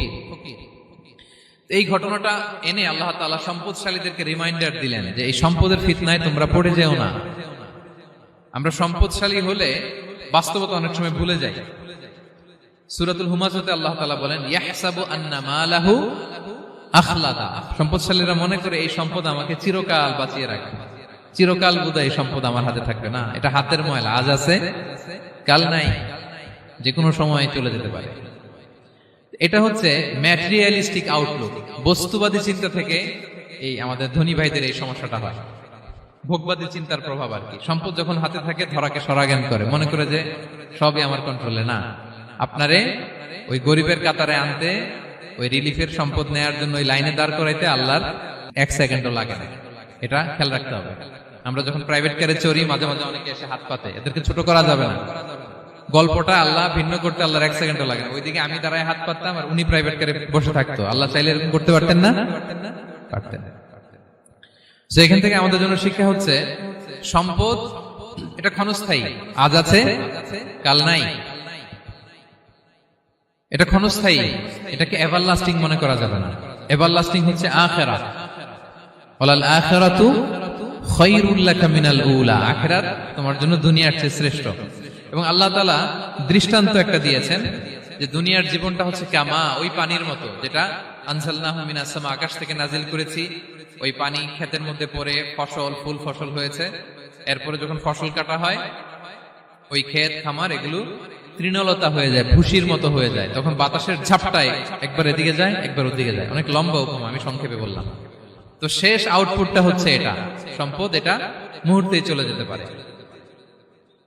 এই ঘটনাটা এনে আল্লাহ তাআলা সম্পদশালীদেরকে রিমাইন্ডার দিলেন যে এই সম্পদের ফিতনায় তোমরা পড়ে যেও না। আমরা সম্পদশালী হলে বাস্তবতা অনেক সময় ভুলে যাই। সূরাতুল হুমাজাতে আল্লাহ তাআলা বলেন ইয়াহসাবু আন্না মালাহু আখলাদা। সম্পদশালীরা মনে করে এই সম্পদ আমাকে চিরকাল বাঁচিয়ে রাখবে, চিরকাল বোধহয় এই সম্পদ আমার হাতে থাকবে। না, এটা হাতের ময়লা, আজ আছে কাল নাই, যে কোনো সময় চলে যেতে পারে। এটা হচ্ছে ম্যাটেরিয়ালিস্টিক আউটলুক, বস্তুবাদী চিন্তা থেকে এই আমাদের ধনী ভাইদের এই সমস্যাটা হয়। ভোগবাদী চিন্তার প্রভাব আর কি। সম্পদ যখন হাতে থাকে ধরাকে সরাজ্ঞান করে, মনে করে যে সবই আমার কন্ট্রোলে। না, আপনারে ওই গরিবের কাতারে আনতে, ওই রিলিফের সম্পদ নেয়ার জন্য ওই লাইনে দাঁড় করাইতে আল্লাহর 1 সেকেন্ডও লাগে না। এটা খেয়াল রাখতে হবে। আমরা যখন প্রাইভেট কারে চড়ি, মাঝে মাঝে অনেকে এসে হাত পাতে, এদেরকে ছোট করা যাবে না। গল্পটা আল্লাহ ভিন্ন করতে আল্লাহর 1 সেকেন্ডও লাগে না। ওইদিকে আমি দাঁড়ায় হাত পাততাম আর উনি প্রাইভেট কারে বসে থাকতো। আল্লাহ চাইলে এরকম করতে পারতেন না? পারতেন। তো এখান থেকে আমাদের জন্য শিক্ষা হচ্ছে, সম্পদ এটা ক্ষণস্থায়ী, আজ আছে কাল নাই। এটা ক্ষণস্থায়ী, এটাকে এভারলাস্টিং মনে করা যাবে না। এভারলাস্টিং হচ্ছে আখিরাত। ওয়ালাল আখিরাতু খায়রুল লাকা মিনাল উলা, আখিরাত তোমার জন্য দুনিয়ার চেয়ে শ্রেষ্ঠ। এবং আল্লাহ তাআলা দৃষ্টান্ত একটা দিয়েছেন যে দুনিয়ার জীবনটা হচ্ছে কামা, ওই পানির মতো, যেটা আনজালনাহু মিনাস সামা, আকাশ থেকে নাজিল করেছি। ওই পানি ক্ষেতের মধ্যে পড়ে ফসল, ফুল ফসল হয়েছে। এরপরে যখন ফসল কাটা হয়, ওই ক্ষেত খামার এগুলো তৃণলতা হয়ে যায়, ভুসির মতো হয়ে যায়। তখন বাতাসের ঝাপটায় একবার এদিকে যায়, একবার ওদিকে যায়। অনেক লম্বা উপমা, আমি সংক্ষেপে বললাম। তো শেষ আউটপুটটা হচ্ছে এটা, সম্পদ এটা মুহূর্তেই চলে যেতে পারে।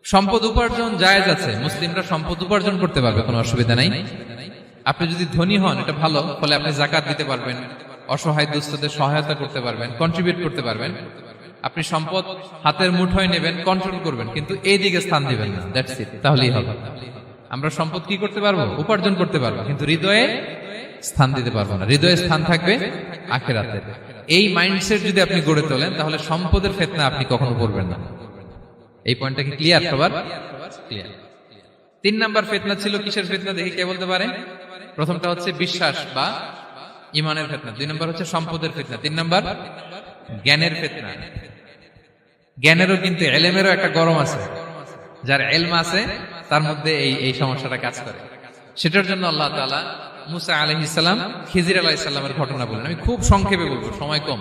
সম্পদ উপার্জন জায়েজ আছে, মুসলিমরা সম্পদ উপার্জন করতে পারবে, কোনো অসুবিধা নাই। আপনি যদি ধনী হন এটা ভালো, ফলে আপনি যাকাত দিতে পারবেন, অসহায় দুস্থদের সহায়তা করতে পারবেন, কন্ট্রিবিউট করতে পারবেন। আপনি সম্পদ হাতের মুঠোয় নেবেন, কন্ট্রোল করবেন, কিন্তু এই দিকে স্থান দিবেন না। দ্যাটস ইট, তাহলেই হবে। আমরা সম্পদ কি করতে পারবো? উপার্জন করতে পারবো, কিন্তু হৃদয়ে স্থান দিতে পারবো না। হৃদয়ে স্থান থাকবে আখিরাতে। এই মাইন্ডসেট যদি আপনি গড়ে তোলেন, তাহলে সম্পদের ফিতনা আপনি কখনো পড়বেন না। এই পয়েন্টটা কি ক্লিয়ার সবার? ক্লিয়ার। 3 নাম্বার ফিতনা ছিল কিসের ফিতনা দেখি কে বলতে পারে? প্রথমটা হচ্ছে বিশ্বাস বা ইমানের ফিতনা, 2 নাম্বার হচ্ছে সম্পদের ফিতনা, 3 নাম্বার জ্ঞানের ফিতনা। জ্ঞানেরও কিন্তু ইলমেরও একটা গরম আছে। যার ইলম আছে তার মধ্যে এই সমস্যাটা কাজ করে। সেটার জন্য আল্লাহ তাআলা মুসা আলাইহিস সালাম, খিজির আলাইহিস সালামের ঘটনা বলেন। আমি খুব সংক্ষেপে বলবো, সময় কম।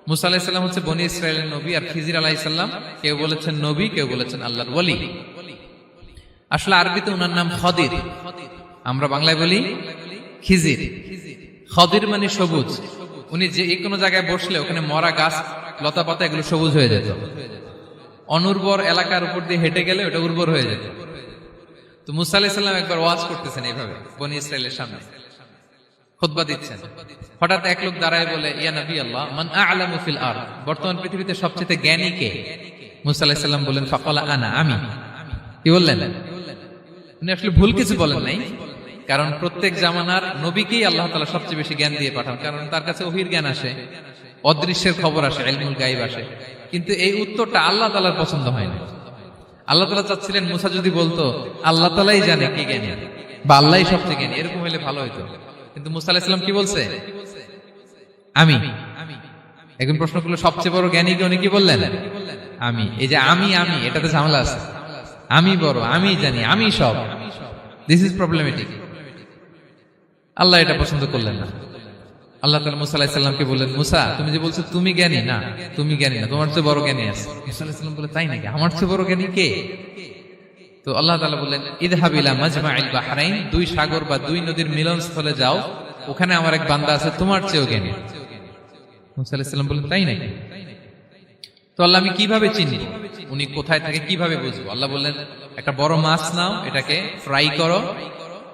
মুসা আলাইহিস সালাম হচ্ছে বনি ইসরাইলের নবী, আর খিজির আলাইহিস সালাম কেউ বলেছেন নবী, কেউ বলেছেন আল্লাহর ওলি। আসলে আরবিতে ওনার নাম খদির, আমরা বাংলায় বলি খিজির। খদির মানে সবুজ। উনি যে কোনো জায়গায় বসলে ওখানে মরা গাছ, লতা পাতা এগুলো সবুজ হয়ে যেত। অনুর্বর এলাকার উপর দিয়ে হেঁটে গেলে ওটা উর্বর হয়ে যেত। তো মুসা আলাইহিস সালাম একবার ওয়াজ করতেছেন এইভাবে বনি ইসরাইলের সামনে, খুতবা দিচ্ছেন। হঠাৎ এক লোক দাঁড়ায় বলে, ইয়া নবী আল্লাহ, মান আ'লামু ফিল আরদ, বর্তমান পৃথিবীতে সবচেয়ে জ্ঞানী কে? মুসা আলাইহিস সালাম বলেন, ফাকালা আনা, আমি। কি বললেন? উনি আসলে ভুল কিছু বলেন নাই, কারণ প্রত্যেক জামানার নবীকেই আল্লাহ তাআলা সবচেয়ে বেশি জ্ঞান দিয়ে পাঠান, কারণ তার কাছে ওহীর জ্ঞান আসে, অদৃশ্যের খবর আসে, ইলমুল গায়ব আসে। কিন্তু এই উত্তরটা আল্লাহ তাআলার পছন্দ হয় না। আল্লাহ তাআলা চাচ্ছিলেন মুসা যদি বলতো আল্লাহ তাআলাই জানে কে জ্ঞানী বা আল্লাহই সবচেয়ে জ্ঞানী, এরকম হলে ভালো হতো। কিন্তু মুসা আলাইহিস সালাম কি বলছে? আমি। এখন প্রশ্ন করলো সবচেয়ে বড় জ্ঞানী কে? উনি কি বললেন? আমি। এই যে আমি এটাতে ঝামেলা আছে। আমি বড়, আমি জানি, আমি সব, দিস ইজ প্রবলেমেটিক। আল্লাহ এটা পছন্দ করলেন না। আল্লাহ তাআলা মুসা আলাইহিস সালামকে বললেন, মুসা তুমি যে বলছো তুমি জ্ঞানী, না তুমি জ্ঞানী না, তোমার চেয়ে বড় জ্ঞানী আছে। মুসা আলাইহিস সালাম বলে, তাই নাকি? আমার চেয়ে বড় জ্ঞানী কে? তো আল্লাহ তাআলা বললেন, ইযহাব ইলা মাজমাইল বাহরাইন, 2 সাগর বা 2 নদীর মিলনস্থলে যাও, ওখানে আমার এক বান্দা আছে তোমার চেয়েও জ্ঞানী। মুসা আলাইহিস সালাম বললেন, তাই নাকি? তো আল্লাহ আমি কিভাবে চিনি উনি কোথায় থাকে, কিভাবে বুঝবো? আল্লাহ বললেন, একটা বড় মাছ নাও, এটাকে ফ্রাই করো,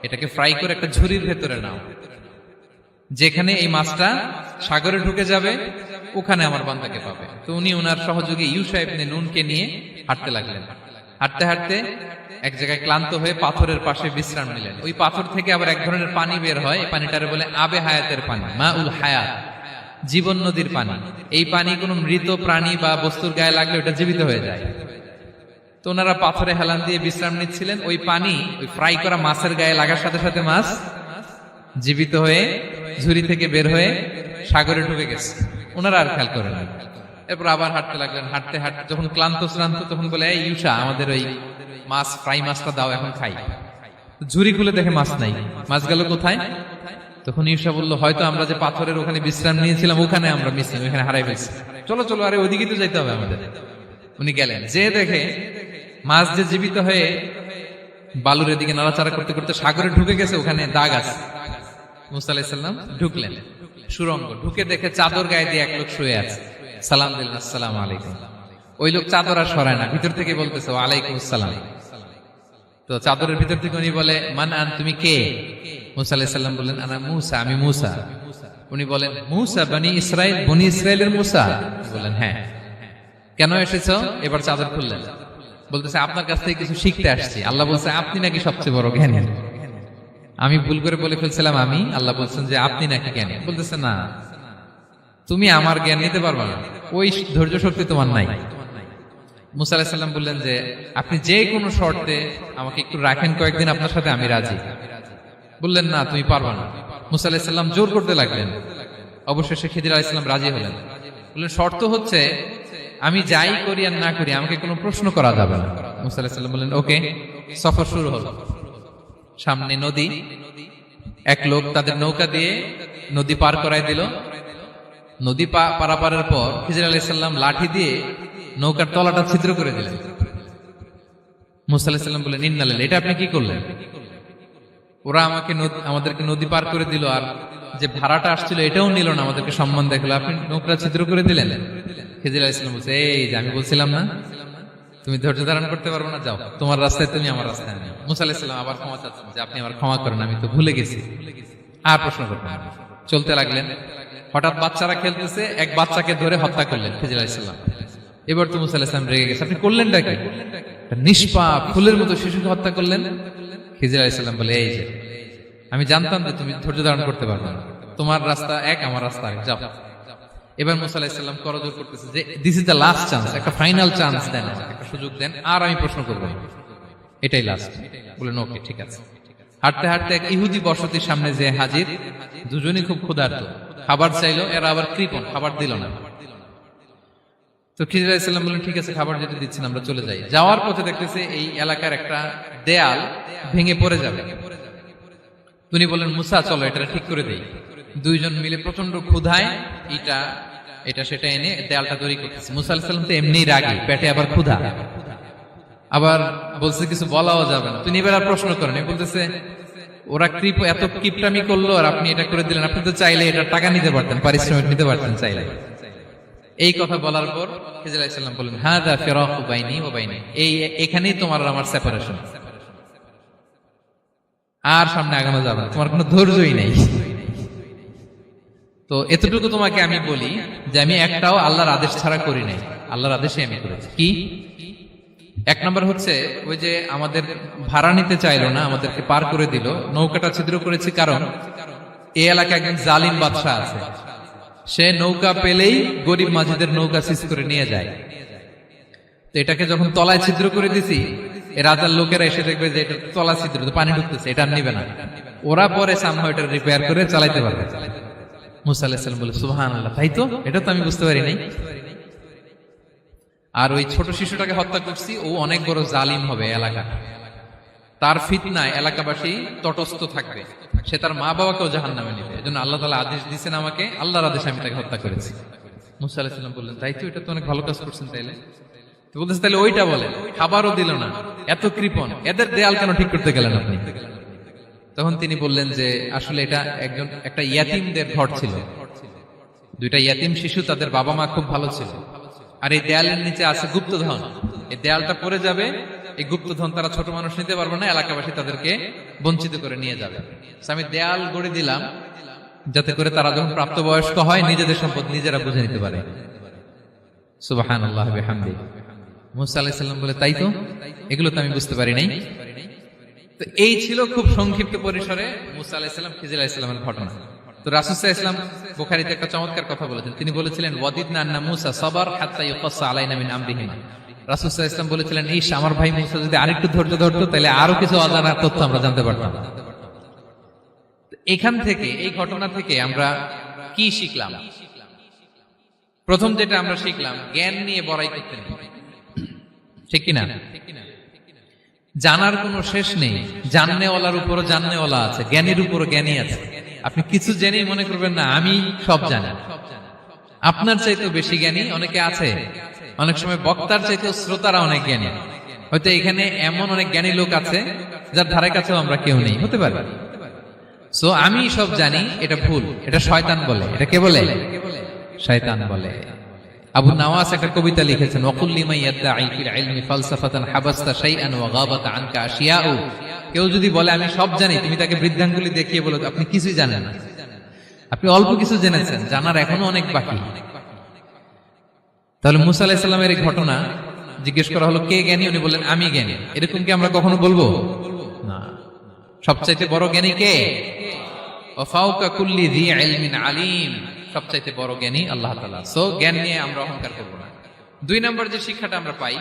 এটাকে ফ্রাই করে একটা ঝুড়ির ভেতরে নাও, যেখানে এই মাছটা সাগরে ঢুকে যাবে ওখানে আমার বান্দাকে পাবে। তো উনি ওনার সহযোগী ইউশা ইবনে নুনকে নিয়ে হাঁটতে লাগলেন। হাঁটতে হাঁটতে এক জায়গায় ক্লান্ত হয়ে পাথরের পাশে বিশ্রাম নিলেন। ওই পাথর থেকে আবার এক ধরনের পানি বের হয়, এই পানিটারে বলে আবে হায়াতের পানি, মাউল হায়াত, জীবন নদীর পানি। এই পানি কোনো মৃত প্রাণী বা বস্তুর গায়ে লাগলে ওটা জীবিত হয়ে যায়। তো ওনারা পাথরে হেলান দিয়ে বিশ্রাম নিচ্ছিলেন। ওই পানি ওই ফ্রাই করা মাছের গায়ে লাগার সাথে সাথে মাছ জীবিত হয়ে ঝুড়ি থেকে বের হয়ে সাগরে ঢুকে গেছে। ওনারা আর খেয়াল করেন না। এরপর আবার হাঁটতে লাগলেন। হাঁটতে হাঁটতে যখন ক্লান্ত শ্রান্ত, তখন বলে, এই ইউশা, আমাদের ওই মাছ, ফ্রাই মাছটা দাও, এখন খাই। ঝুড়ি খুলে দেখে মাছ নাই। মাছ গেল কোথায়? তখন ইউশা বলল, হয়তো আমরা যে পাথরের ওখানে বিশ্রাম নিয়েছিলাম ওখানে আমরা মিসিং, ওখানে হারাই ফেলছি। চলো চলো, আরে ওইদিকে তো যাইতে হবে আমাদের। উনি গেলেন, যে দেখে মাছ যে জীবিত হয়ে বালুর এদিকে নাড়াচাড়া করতে করতে সাগরে ঢুকে গেছে, ওখানে দাগ আছে। মুসা আলাইহিস সালাম ঢুকলেন সুরঙ্গ, ঢুকে দেখে চাদর গায়ে দিয়ে এক লোক শুয়ে আছে। সালাম দিলেন, আসসালামু আলাইকুম। ওই লোক চাদর আর সরায় না, ভিতর থেকে বলতেছে ওয়ালাইকুম আসসালাম। তো চাদরের ভিতর থেকে উনি বলে মান আন, তুমি কে? মুসা আলাইহিস সালাম বললেন আনা মুসা, আমি মুসা। উনি বলেন মুসা বনি ইসরাইল, বনি ইসরাইলের মুসা? বললেন হ্যাঁ। কেন এসেছো? এবার চাদর খুললেন, বলতেছে আপনার কাছ থেকে কিছু শিখতে আসছি। আল্লাহ বলছে আপনি নাকি সবচেয়ে বড় জ্ঞানী। আমি ভুল করে বলে ফেলছিলাম আমি, আল্লাহ বলছেন যে আপনি নাকি জ্ঞানী। বলতেছে না, তুমি আমার জ্ঞান নিতে পারবে না, ওই ধৈর্য শক্তি তোমার নাই। মুসা আলাইহিস সালাম বললেন যে আপনি যে কোনো শর্তে আমাকে একটু রাখেন কয়েকদিন আপনার সাথে, আমি রাজি। বললেন না তুমি পারবে না। মুসা আলাইহিস সালাম জোর করতে লাগলেন, অবশেষে খিদির আলাইহিস সালাম রাজি হলেন। বললেন শর্ত হচ্ছে আমি যাই করি আর না করি আমাকে কোনো প্রশ্ন করা যাবে না। মুসা আলাইহিস সালাম বললেন ওকে। সফর শুরু হলো। সামনে নদী, এক লোক তাদের নৌকা দিয়ে নদী পার করায় দিল। নদী পারাপারের পর খিজির আলাইহিস সালাম লাঠি দিয়ে নৌকার তলাটা ছিদ্র করে দিলেন। মুসা আলাইহিস সালাম বললেন ইন্না লিল্লাহি, এটা আপনি কি করলেন? ওরা আমাদেরকে নদী পার করে দিল, আর যে ভাড়াটা আসছিল এটাও নিল না, আমাদেরকে সম্মান দেখালো, আপনি নৌকা ছিদ্র করে দিলেন। খিজির আলাইহিস সালাম বলছে এই যে আমি বলছিলাম না তুমি ধৈর্য ধারণ করতে পারবো না, যাও তোমার রাস্তায় তুমি, আমার রাস্তায় আমি। মুসা আলাইহিস সালাম আবার ক্ষমা চাচ্ছেন যে আপনি আমার ক্ষমা করেন, আমি তো ভুলে গেছি, আর প্রশ্ন করবেন না। চলতে লাগলেন। হঠাৎ বাচ্চারা খেলতেছে, এক বাচ্চাকে ধরে হত্যা করলেন খিজির আলাইহিস সালাম। এবার তো মুসা আলাইহিস সালাম রেগে গেছে, আপনি করলেনটা কি? নিষ্পাপ ফুলের মতো শিশুকে হত্যা করলেন। খিজির আলাইহিস সালাম বলে এই যে আমি জানতাম যে তুমি ধৈর্য ধারণ করতে পারবে না, তোমার রাস্তা এক, আমার রাস্তা এক, যাও। এবার মুসা আলাইহিস সালাম করজোর করতেছে যে this is the last chance, একটা ফাইনাল চান্স দেন, একটা সুযোগ দেন, আর আমি প্রশ্ন করব, এটাই লাস্ট। বলেন ওকে ঠিক আছে। হাঁটতে হাঁটতে এক ইহুদি বসতির সামনে যে হাজির, দুজনই খুব ক্ষুধার্ত, খাবার চাইলো, এরা আবার কৃপণ, খাবার দিল না। তো খিজির আলাইহিস সালাম বললেন ঠিক আছে, খাবার যেটা দিচ্ছেন আমরা চলে যাই। যাওয়ার পথে দেখতেছে এই এলাকার একটা দেয়াল ভেঙে পড়ে যাবে। তিনি বললেন মুসা চলো এটা ঠিক করে দেই। দুইজন মিলে প্রচন্ড ক্ষুধায় এটা সেটা এনে দেয়ালটা তৈরি করতেছে। মুসা আলাইহিস সালাম তো এমনি রাগী, পেটে আবার ক্ষুধা, আবার বলছে কিছু বলাও যাবে না। তিনি এবার আর প্রশ্ন করেন, বলতেছে ওরা এত কিপটামি করলো আর আপনি এটা করে দিলেন, আপনি তো চাইলে এটা টাকা নিতে পারতেন, পারিশ্রমিক নিতে পারতেন চাইলে। এই কথা বলার পর খিজির আলাইহিস সালাম বললেন হাযা ফিরাকু বাইনি ওয়া বাইনি, এখানেই তোমার আর আমার সেপারেশন, আর সামনে আগানো যাবে না, তোমার কোনো ধৈর্যই নেই। তো এতটুকু তোমাকে আমি বলি যে আমি একটাও আল্লাহর আদেশ ছাড়া করি নাই, আল্লাহর আদেশে আমি করেছি। কি? এক নম্বর হচ্ছে ওই যে আমাদের ভাড়া নিতে চাইলো না, আমাদেরকে পার করে দিল, নৌকাটা ছিদ্র করেছি কারণ এই এলাকায় একজন জালিম বাদশা আছে, সে নৌকা পেলেই গরিব মাঝিদের নৌকা সিজ করে নিয়ে যায়। তো এটাকে যখন তলায় ছিদ্র করে দিছি, রাজার লোকেরা এসে দেখবে যে এটা তলা ছিদ্র, তো পানি ঢুকতেছে, এটা নিবে না, ওরা পরে সামহাও এটা রিপেয়ার করে চালাইতে পারবে। মুসা আলাইহিস সালাম বলে সুবহানাল্লাহ, তাই তো, এটা তো আমি বুঝতে পারি নাই। আর ওই ছোট শিশুটাকে হত্যা করছি, ও অনেক বড় জালিম হবে এলাকা, তার ফিতনায় এলাকাবাসী তটস্থ থাকবে, সে তার মা বাবাকেও জাহান্নামে নেবে, এজন্য আল্লাহ তাআলা আদেশ দিয়েছেন আমাকে, আল্লাহর আদেশে আমি তাকে হত্যা করেছি। মুসা আলাইহিস সালাম বললেন তাই তো, এটা তো অনেক ভালো কাজ করছেন। তাইলে তো বলতেছে তাহলে ওইটা বলেন, খাবারও দিল না, এত কৃপণ, এদের দেয়াল কেন ঠিক করতে গেলেন আপনি? তখন তিনি বললেন যে আসলে এটা একটা ইয়াতিমদের ঘর ছিল, দুইটা ইয়াতিম শিশু, তাদের বাবা মা খুব ভালো ছিল, আর এই দেয়ালের নিচে আছে গুপ্তধন, এই দেয়ালটা পড়ে যাবে, এই গুপ্তধন তারা ছোট মানুষ নিতে পারবে না, এলাকাবাসী তাদেরকে বঞ্চিত করে নিয়ে যাবে। আমি দেয়াল গড়ে দিলাম যাতে করে তারা যখন প্রাপ্তবয়স্ক হয় নিজেদের সম্পদ নিজেরা বুঝে নিতে পারে। সুবহানাল্লাহ বিহামদি। মুসা আলাইহিস সালাম বলে তাই তো, এগুলো তো আমি বুঝতে পারি নাই। তো এই ছিল খুব সংক্ষিপ্ত পরিসরে মুসা আলাইহিস সালাম খিজির আলাইহিস সালামের ঘটনা। তো রাসূল সাল্লাল্লাহু আলাইহি ওয়াসাল্লাম বুখারীতে একটা চমৎকার কথা বলেছেন, তিনি বলেছিলেন ওয়াদিদনা আন্না মুসা সাবার হাত্তা ইউকাসসা আলাইনা মিন আমরিহিমা। রাসূল সাল্লাল্লাহু আলাইহি ওয়াসাল্লাম বলেছিলেন ইস, আমার ভাই মুসা যদি আরেকটু ধৈর্য ধরতো তাহলে আরো কিছু অজানা তথ্য আমরা জানতে পারতাম। এখান থেকে, এই ঘটনা থেকে আমরা কি শিখলাম? প্রথম যেটা আমরা শিখলাম, জ্ঞান নিয়ে বড়াই করতে নেই, ঠিক কিনা? জানার কোনো শেষ নেই, জাননেওয়ালার উপরও জাননেওয়ালা আছে, জ্ঞানীর উপরও জ্ঞানী আছে। আপনি কিছু জেনেই মনে করবেন না আমি সব জানি, আপনার চাইতেও বেশি জ্ঞানী অনেকে আছে। অনেক সময় বক্তার চাইতেও শ্রোতারা অনেক জ্ঞানী, হয়তো এখানে এমন অনেক জ্ঞানী লোক আছে যার ধারে কাছেও আমরা কেউ নেই, হতে পারে। সো আমি সব জানি, এটা ভুল, এটা শয়তান বলে। এটা কে বলে? শয়তান বলে। আবু নাওয়াস একটা কবিতা লিখেছেন, ওয়াকুল লিমান ইয়াদঈ ফিল ইলমি ফালসাফাতান হাবাসতা শাইআন ওয়া গাবাত আনকা আশিয়াউ। কেউ যদি বলে আমি সব জানি, তুমি তাকে বৃদ্ধাঙ্গুলি দেখিয়ে বলো আপনি কিছুই জানেন না, আপনি অল্প কিছু জেনেছেন, জানার এখনো অনেক বাকি। তাহলে মুসা আলাইহিস সালামের এই ঘটনা জিজ্ঞেস করা হলো কে জ্ঞানী, উনি বললেন আমি জ্ঞানী। এরকম কি আমরা কখনো বলবো না? সবচাইতে বড় জ্ঞানী কে? ওয়া ফাওকা কুল্লি যী ইলমিন আলিম, সবচাইতে বড় জ্ঞানী আল্লাহ তাআলা। সো জ্ঞান নিয়ে আমরা অহংকার করব না। 2 নম্বর যে শিক্ষাটা আমরা পাই,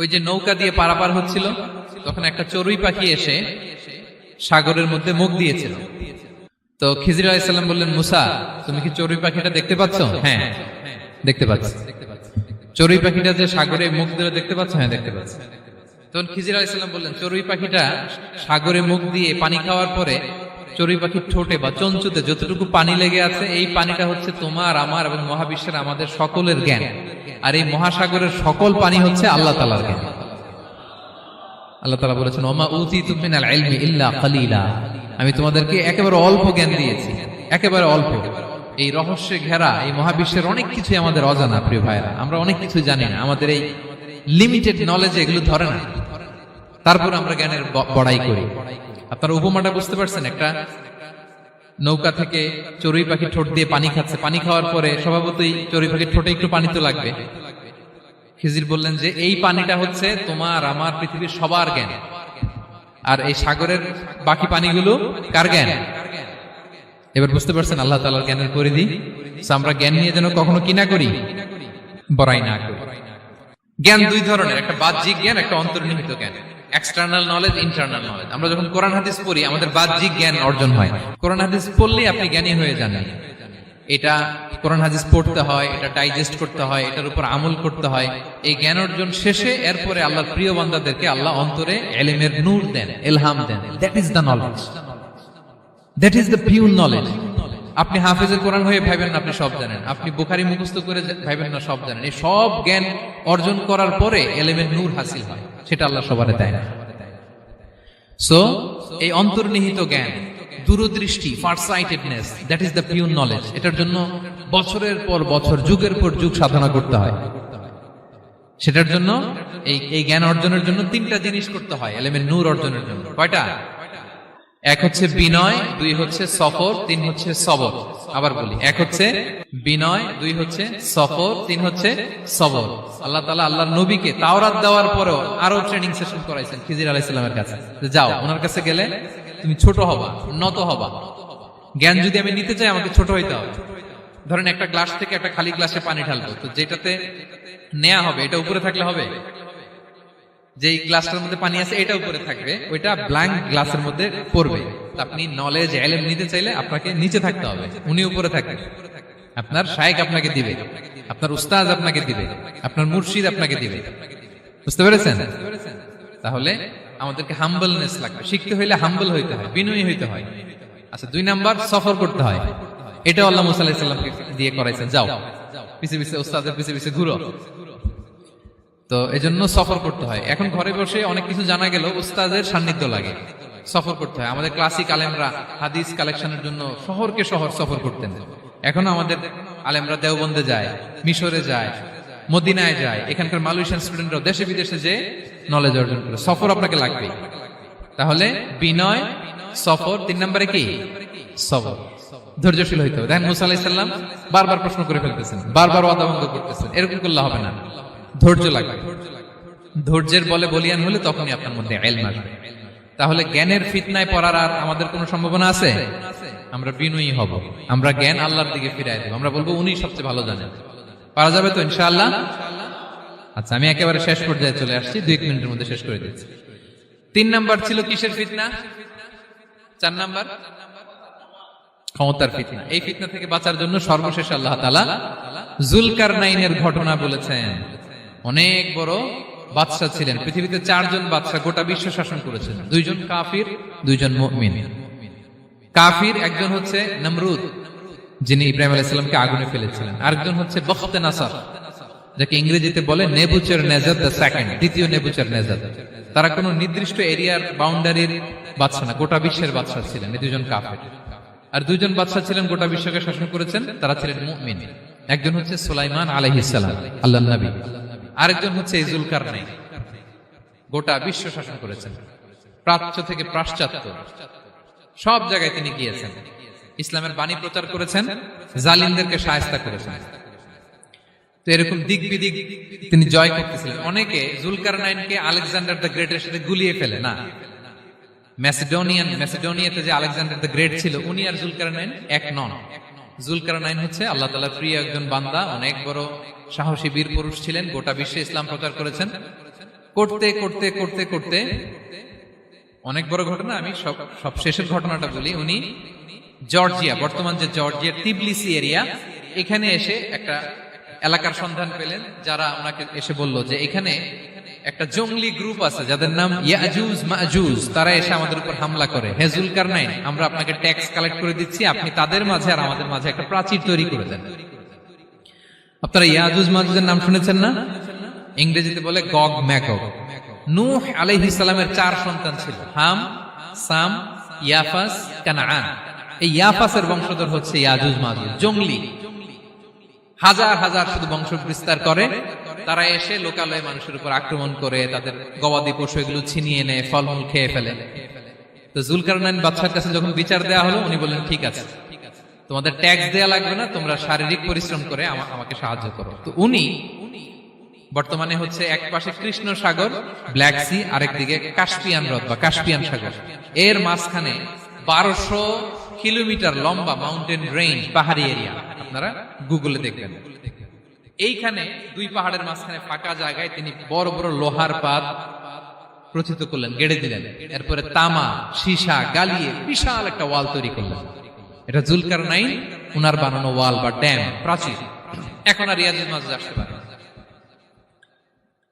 ওই যে নৌকা দিয়ে পারাপার হচ্ছিল, তখন একটা চড়ুই পাখি এসে সাগরের মধ্যে মুখ দিয়েছিল। তো খিজির আলাইহিস সালাম বললেন, মুসা তুমি কি চড়ুই পাখিটা দেখতে পাচ্ছ? হ্যাঁ দেখতে পাচ্ছি। চড়ুই পাখিটা যে সাগরে মুখ দিয়ে দেখতে পাচ্ছ? হ্যাঁ দেখতে পাচ্ছি। তখন খিজির আলাইহিস সালাম বললেন, চড়ুই পাখিটা সাগরে মুখ দিয়ে পানি খাওয়ার পরে চড়ুই পাখির ঠোঁটে বা চঞ্চুতে যতটুকু পানি লেগে আছে, এই পানিটা হচ্ছে তোমার আমার এবং মহাবিশ্বের আমাদের সকলের জ্ঞান। আর এই মহাসাগরের সকল পানি হচ্ছে আল্লাহ তাআলার জ্ঞান। আল্লাহ তাআলা বলেছেন, ওমা উতিতু মিনাল ইলমি ইল্লা কালিলা, আমি তোমাদেরকে একেবারে অল্প জ্ঞান দিয়েছি, একেবারে অল্প। এই রহস্যে ঘেরা এই মহাবিশ্বের অনেক কিছু আমাদের অজানা। প্রিয় ভাইরা, আমরা অনেক কিছু জানি না, আমাদের এই লিমিটেড নলেজে এগুলো ধরে না, তারপর আমরা জ্ঞানের বড়াই করি। আপনারা উপমাটা বুঝতে পারছেন? একটা নৌকা থেকে চড়ুই পাখি ঠোঁট দিয়ে পানি খাচ্ছে, পানি খাওয়ার পরে স্বভাবতই চড়ুই পাখির ঠোঁটে একটু পানি তো লাগবে। খিজির বললেন যে এই পানিটা হচ্ছে তোমার আমার পৃথিবীর সবার জ্ঞান, আর এই সাগরের বাকি পানিগুলো কার জ্ঞান? এবার বুঝতে পারছেন আল্লাহ তাআলার জ্ঞানের পরিধি। আমরা জ্ঞান নিয়ে যেন কখনো কি না করি, বড়াই না করি। জ্ঞান 2 ধরনের, একটা বাহ্যিক জ্ঞান, একটা অন্তর্নিহিত জ্ঞান। External knowledge, internal knowledge. আমরা যখন কোরআন হাদিস পড়ি আমাদের বাহ্যিক জ্ঞান অর্জন হয়। কোরআন হাদিস পড়লেই আপনি জ্ঞানী হয়ে যান। এটা কোরআন হাদিস পড়তে হয়, এটা ডাইজেস্ট করতে হয়, এটার উপর আমল করতে হয়। এই জ্ঞান অর্জন শেষে এরপরে আল্লাহর প্রিয় বান্দাদেরকে আল্লাহ অন্তরে ইলমের নূর দেন, ইলহাম দেন। That is the knowledge, that is the pure knowledge. আপনি হাফেজে কোরআন হয়ে ভাবেন না আপনি সব জানেন, আপনি বুখারী মুখস্থ করে ভাবেন না সব জানেন। এই সব জ্ঞান অর্জন করার পরে ইলমের নূর হাসিল হয়, সেটা আল্লাহ সবারে দেয় না। সো এই অন্তর্নিহিত জ্ঞান, দূরদৃষ্টি, farsightedness, that is the pure knowledge. এটার জন্য বছরের পর বছর, যুগের পর যুগ সাধনা করতে হয়। সেটার জন্য এই জ্ঞান অর্জনের জন্য 3টা জিনিস করতে হয় ইলমের নূর অর্জনের জন্য। কয়টা? 1 হচ্ছে বিনয়, 2 হচ্ছে সফর, 3 হচ্ছে সবর। আবার বলি, 1 হচ্ছে বিনয়, 2 হচ্ছে সফর, 3 হচ্ছে সবর। আল্লাহ তাআলা আল্লাহর নবীকে তাওরাত দেওয়ার পরেও আরো ট্রেনিং সেশন করাইছেন খিজির আলাইহিস সালামের কাছে। যাও, ওনার কাছে গেলে তুমি ছোট হবা, নত হবা। জ্ঞান যদি আমি নিতে চাই আমাকে ছোট হইতে হবে। ধরেন একটা গ্লাস থেকে একটা খালি গ্লাসে পানি ঢালবো, তো যেটাতে নেওয়া হবে এটা উপরে থাকলে হবে? যে গ্লাসটার মধ্যে পানি আছে এটা উপরে থাকবে, ওইটা ব্ল্যাঙ্ক গ্লাসের মধ্যে পড়বে। আপনি নলেজ ইলম নিতে চাইলে আপনাকে নিচে থাকতে হবে, উনি উপরে থাকবেন। আপনার শায়েখ আপনাকে দিবে, আপনার উস্তাদ আপনাকে দিবে, আপনার মুর্শিদ আপনাকে দিবে। বুঝতে পেরেছেন? তাহলে আমাদেরকে হাম্বলনেস লাগবে। শিখতে হইলে হাম্বল হইতে হয়, বিনয়ী হইতে হয়। আচ্ছা, 2 নাম্বার সফর করতে হয়। এটা আল্লাহ মুসা আলাইহিস সালামকে দিয়ে করাইছেন, যাও পিছে পিছে উস্তাদের পিছে পিছে ঘুরো। তো এজন্য সফর করতে হয়। এখন ঘরে বসে অনেক কিছু জানা গেল, উস্তাদের সান্নিধ্য লাগে, সফর করতে হয়। আমাদের ক্লাসিক আলেমরা হাদিস কালেকশনের জন্য শহরকে শহর সফর করতেন। এখন আমাদের আলেমরা দেওবন্দে যায়, মিশরে যায়, মদিনায় যায়। এখানকার মালয়েশিয়ান স্টুডেন্টরা দেশে বিদেশে যে নলেজ অর্জন করে। সফর আপনাকে লাগবে। তাহলে বিনয়, সফর, 3 নম্বরে কি? সবর। ধৈর্যশীল হইতে হবে। দেখেন মুসা আলাইহিস সালাম বারবার প্রশ্ন করে ফেলতেছেন, বারবার ওয়াদা ভঙ্গ করতেছেন। এরকম করলে হবে না, ধৈর্য লাগবে। ধৈর্যের বলে বলিয়ান হলে তখনই আপনার মধ্যে ইলম আসবে। তাহলে জ্ঞানের ফিতনায় পড়ার আর আমাদের কোনো সম্ভাবনা আছে? আমরা বিনয়ী হব, আমরা জ্ঞান আল্লাহর দিকে ফিরাই দেব। আমরা বলবো উনি সবচেয়ে ভালো জানেন। পারা যাবে তো ইনশাআল্লাহ? আচ্ছা, আমি একেবারে শেষ পর্যায়ে চলে আসছি, 2 মিনিটের মধ্যে শেষ করে দিচ্ছি। 3 নাম্বার ছিল কিসের ফিতনা? 4 নাম্বার ক্ষমতার ফিতনা। এই ফিতনা থেকে বাঁচার জন্য সর্বশেষ আল্লাহ তাআলা যুলকারনাইনের ঘটনা বলেছেন। অনেক বড় বাদশা ছিলেন, পৃথিবীতে 4 জন বাদশা গোটা বিশ্ব শাসন করেছেন। 2 জন কাফির, 2 জন মুমিন। কাফির একজন হচ্ছে নমরুদ, যিনি ইব্রাহিম আলাইহিস সালামকে আগুনে ফেলেছিলেন। আরেকজন হচ্ছে বখতে নাসার, যাকে ইংরেজিতে বলে নেবুচারনেজার দ্য সেকেন্ড, দ্বিতীয় নেবুচারনেজার। তারা কোনো নির্দিষ্ট এরিয়ার বাউন্ডারির বাদশা না, গোটা বিশ্বের বাদশা ছিলেন। এই 2 জন কাফির। আর 2 জন বাদশা ছিলেন গোটা বিশ্বকে শাসন করেছেন, তারা ছিলেন মুমিন। একজন হচ্ছে সুলাইমান আলাইহিস সালাম, আল্লাহর নবী। আরেকজন হচ্ছে যুলকারনাইন, গোটা বিশ্ব শাসন করেছেন, প্রাচ্য থেকে পাশ্চাত্য সব জায়গায় তিনি গিয়েছেন, ইসলামের বাণী প্রচার করেছেন, জালিমদেরকে শায়েস্তা করেছেন। তো এরকম দিক বিদিক তিনি জয় করতেছিলেন। অনেকে জুলকারনাইনকে আলেকজান্ডার দ্য গ্রেটের সাথে গুলিয়ে ফেলে না। ম্যাসিডোনিয়াতে যে আলেকজান্ডার দ্য গ্রেট ছিল, উনি আর জুলকারনাইন এক নন। জুলকারনাইন হচ্ছে আল্লাহ তাআলার প্রিয় একজন বান্দা, অনেক বড় সাহসী বীর পুরুষ ছিলেন, গোটা বিশ্বে ইসলাম প্রচার করেছেন। করতে করতে করতে করতে অনেক বড় ঘটনা, আমি সব শেষের ঘটনাটা বলি। উনি জর্জিয়া, বর্তমান যে জর্জিয়ার তিবলিসি এরিয়া, এখানে এসে একটা এলাকার সন্ধান পেলেন, যারা ওনাকে এসে বলল যে এখানে একটা জঙ্গলি গ্রুপ আছে যাদের নাম ইয়াজুজ মাজুজ, তারা এসে আমাদের উপর হামলা করে। হে জুলকারনাইন, আমরা আপনাকে ট্যাক্স কালেক্ট করে দিচ্ছি, আপনি তাদের মাঝে আর আমাদের মাঝে একটা প্রাচীর তৈরি করে দেন। আপনারা ইয়াজুজ মাজুজের নাম শুনেছেন না? ইংরেজিতে বলে গগ ম্যাগগ। নূহ আলাইহিস সালামের 4 সন্তান ছিল, হাম, সাম, ইয়াফাস, কানাআন। এই ইয়াফাসের বংশধর হচ্ছে ইয়াজুজ মাজুজ, জঙ্গলি, হাজার হাজার শুধু বংশ বিস্তার করে। তারা এসে লোকালয়ে মানুষের উপর আক্রমণ করে, তাদের গবাদি পশু এগুলো ছিনিয়ে নেয়, ফলমূল খেয়ে ফেলে। তো জুলকারনাইন বাদশার কাছে যখন বিচার দেওয়া হলো, উনি বললেন ঠিক আছে, তোমাদের ট্যাক্স দেয়া লাগবে না, তোমরা শারীরিক পরিশ্রম করে আমাকে সাহায্য করো। তো উনি বর্তমানে হচ্ছে এক পাশে কৃষ্ণ সাগর, ব্ল্যাক সি, আরেকদিকে কাস্পিয়ান হ্রদ বা কাস্পিয়ান সাগর, এর মাঝখানে 1200 কিলোমিটার লম্বা মাউন্টেন রেঞ্জ, পাহাড়ি এরিয়া, আপনারা গুগলে দেখবেন। এইখানে 2 পাহাড়ের মাঝখানে ফাঁকা জায়গায় তিনি বড় বড় লোহার পাত প্রথিত করলেন, গেড়ে দিলেন। এরপরে তামা, সীসা গালিয়ে বিশাল একটা ওয়াল তৈরি করলেন। এটা জুলকারনাইন উনার বানানো ওয়াল বা ড্যাম, প্রাচীর। এখন আর ইয়াজুজ মাজুজ আসতে পারে না,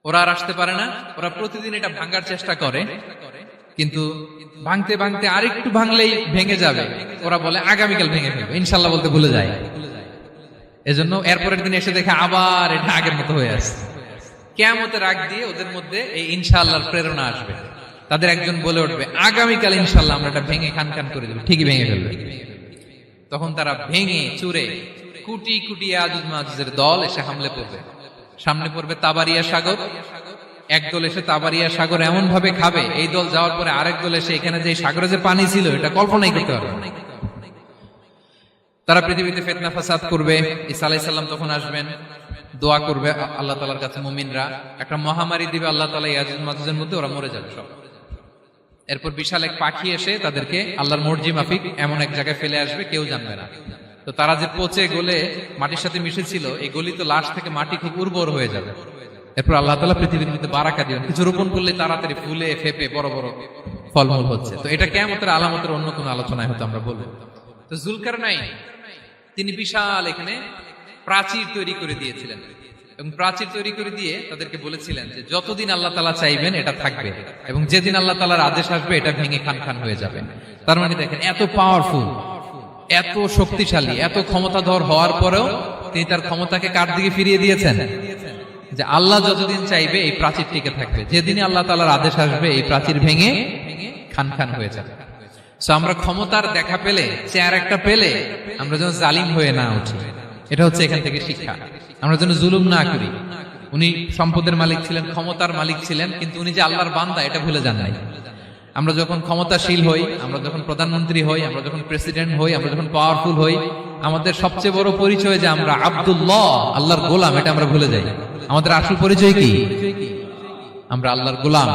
ওরা আর আসতে পারে না। ওরা প্রতিদিন এটা ভাঙার চেষ্টা করে, কিন্তু ভাঙতে ভাঙতে আরেকটু ভাঙলেই ভেঙে যাবে। ওরা বলে আগামীকাল ভেঙে ফেলবে, ইনশাল্লাহ বলতে ভুলে যায়। এজন্য এরপরের দিন এসে দেখে আবার এটা আগের মতো হয়ে আসছে। কিয়ামতের আগ দিয়ে ওদের মধ্যে এই ইনশাআল্লাহর প্রেরণা আসবে। তাদের একজন বলে উঠবে, আগামীকাল ইনশাআল্লাহ আমরা এটা ভেঙে খান খান করে দেব, ঠিকই ভেঙে ফেলবে। তখন তারা ভেঙে চুরে কুটি কুটি ইয়াজুজ মাজুজের দল এসে হামলে পড়বে। সামনে পড়বে তাবারিয়া সাগর, একদল এসে তাবারিয়া সাগর এমন ভাবে খাবে, এই দল যাওয়ার পরে আরেক দল এসে এখানে যে সাগরে যে পানি ছিল এটা কল্পনাই করতে পারবে না। তারা পৃথিবীতে ফিতনা ফাসাদ করবে। ঈসা আলাইহিস সালাম তখন আসবেন, দোয়া করবে আল্লাহ তাআলার কাছে মুমিনরা, একটা মহামারী দিবে আল্লাহ তাআলা ইয়াজুজ মাজুজের মধ্যে, ওরা মরে যাবে সব। এরপর বিশাল এক পাখি এসে তাদেরকে আল্লাহর মর্জি মাফিক এমন এক জায়গায় ফেলে আসবে, কেউ জানবে না। তো তারা যে পচে গলে মাটির সাথে মিশেছিল, এই গলিত লাশ থেকে মাটি খুব উর্বর হয়ে যাবে। এরপর আল্লাহ তাআলা পৃথিবীর মধ্যে বারাকা দিবেন, কিছু রোপণ করলে তাড়াতাড়ি ফুলে ফেপে বড় বড় ফলমূল হচ্ছে। তো এটা কিয়ামতের আলামতের অন্য কোনো আলোচনায় হয়তো আমরা বলবো। তো জুলকারনাইন তিনি বিশাল এখানে প্রাচীর তৈরি করে দিয়েছিলেন, এবং প্রাচীর তৈরি করে দিয়ে তাদেরকে বলেছিলেন যে যতদিন আল্লাহ তাআলা চাইবেন এটা থাকবে, এবং যেদিন আল্লাহ তাআলার আদেশ আসবে এটা ভেঙে খান খান হয়ে যাবে। তার মানে দেখেন, এত পাওয়ারফুল, এত শক্তিশালী, এত ক্ষমতাধর হওয়ার পরেও তিনি তার ক্ষমতাকে কার দিকে ফিরিয়ে দিয়েছেন? যে আল্লাহ যতদিন চাইবে এই প্রাচীর টিকে থাকবে, যেদিনই আল্লাহ তাআলার আদেশ আসবে এই প্রাচীর ভেঙে খান খান হয়ে যাবে। সো আমরা ক্ষমতার দেখা পেলে, চেয়ার একটা পেলে, আমরা যেন জালিম হয়ে না উঠি, এটা হচ্ছে এখান থেকে শিক্ষা। আমরা যেন জুলুম না করি। উনি সম্পদের মালিক ছিলেন, ক্ষমতার মালিক ছিলেন, কিন্তু উনি যে আল্লাহর বান্দা এটা ভুলে যান নাই। আমরা যখন ক্ষমতাশীল হই, আমরা যখন প্রধানমন্ত্রী হই, আমরা যখন প্রেসিডেন্ট হই, আমরা যখন পাওয়ারফুল হই, আমাদের সবচেয়ে বড় পরিচয় যে আমরা আব্দুল্লাহ, আল্লাহর গোলাম, এটা আমরা ভুলে যাই। আমাদের আসল পরিচয় কি? আমরা আল্লাহর গোলাম।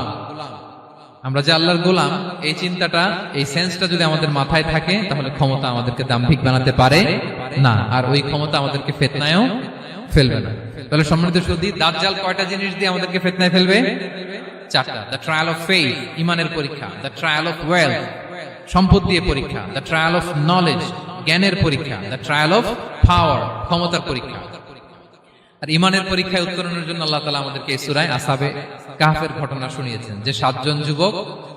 আমরা যে আল্লাহর গোলাম, এই চিন্তাটা, এই সেন্সটা যদি আমাদের মাথায় থাকে, তাহলে ক্ষমতা আমাদেরকে দাম্ভিক বানাতে পারে না, আর ওই ক্ষমতা আমাদেরকে ফিতনায়ও ফেলবে না। তাহলে সম্মানিত সুধী, দাজ্জাল কয়টা জিনিস দিয়ে আমাদেরকে ফিতনায় ফেলবে? 4টা। দ্য ট্রায়াল অফ ফেইথ, ইমানের পরীক্ষা; দ্য ট্রায়াল অফ ওয়েলথ, সম্পদ দিয়ে পরীক্ষা; দ্য ট্রায়াল অফ নলেজ, জ্ঞানের পরীক্ষা; দ্য ট্রায়াল অফ পাওয়ার, ক্ষমতার পরীক্ষা। আর ইমানের পরীক্ষায় উত্তরণের জন্য আল্লাহ তাআলা আমাদেরকে সূরা আসহাবে কাহফের ঘটনা শুনিয়েছেন, যে 7 জন যুবক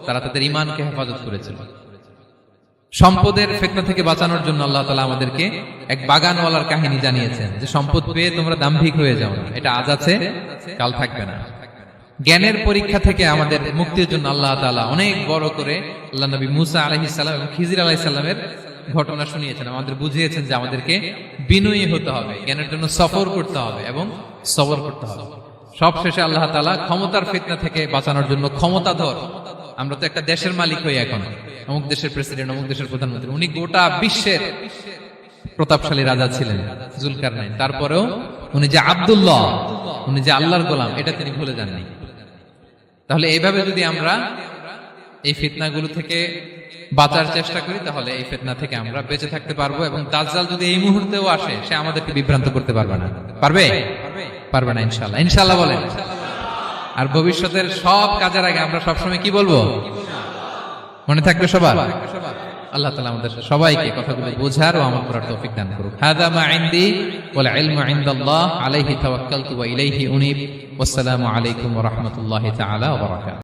তারা তাদের ঈমানকে হেফাজত করেছিল। সম্পদের ফিতনা থেকে বাঁচানোর জন্য আল্লাহ তাআলা আমাদেরকে এক বাগানওয়ালার কাহিনী জানিয়েছেন, যে সম্পদ পেয়ে তোমরা দাম্ভিক হয়ে যাও না, এটা আজ আছে কাল থাকবে না। জ্ঞানের পরীক্ষা থেকে আমাদের মুক্তির জন্য আল্লাহ তাআলা অনেক বড় করে আল্লাহ নবী মুসা আলাইহিস সালাম এবং খিজির আলাইহিস সালামের ঘটনা শুনিয়েছেন, আমাদের বুঝিয়েছেন যে আমাদেরকে বিনয়ী হতে হবে, জ্ঞানের জন্য সফর করতে হবে এবং সবর করতে হবে। সবশেষে আল্লাহ তাআলা ক্ষমতার ফিতনা থেকে বাঁচানোর জন্য ক্ষমতাধর, আমরা তো একটা দেশের মালিক হই এখন, অমুক দেশের প্রেসিডেন্ট, অমুক দেশের প্রধানমন্ত্রী, উনি গোটা বিশ্বের প্রতাপশালী রাজা ছিলেন জুলকারনাইন, তারপরেও উনি যে আব্দুল্লাহ, উনি যে আল্লাহর গোলাম, এটা তিনি ভুলে যাননি। তাহলে এইভাবে যদি আমরা এই ফিতনাগুলো থেকে বাঁচার চেষ্টা করি, তাহলে এই ফিতনা থেকে আমরা বেঁচে থাকতে পারবো। এবং দাজ্জাল যদি এই মুহূর্তেও আসে, সে আমাদেরকে বিভ্রান্ত করতে পারবে না। পারবে? পারবে না ইনশাআল্লাহ। ইনশাআল্লাহ বলেন। আর ভবিষ্যতের সব কাজের আগে আমরা সবসময় কি বলবো? মনে থাকবে সবার? আল্লাহ তাআলা আমাদের সবাইকে কথাগুলো বোঝার ও আমল করার তৌফিক দান করুন। হাযা মা ইনদি ওয়াল ইলমু ইনদাল্লাহ আলাইহি তাওয়াক্কালতু ওয়া ইলাইহি উনীব। ওয়াসসালামু আলাইকুম ওয়া রাহমাতুল্লাহি তাআলা ওয়া বারাকাতুহু।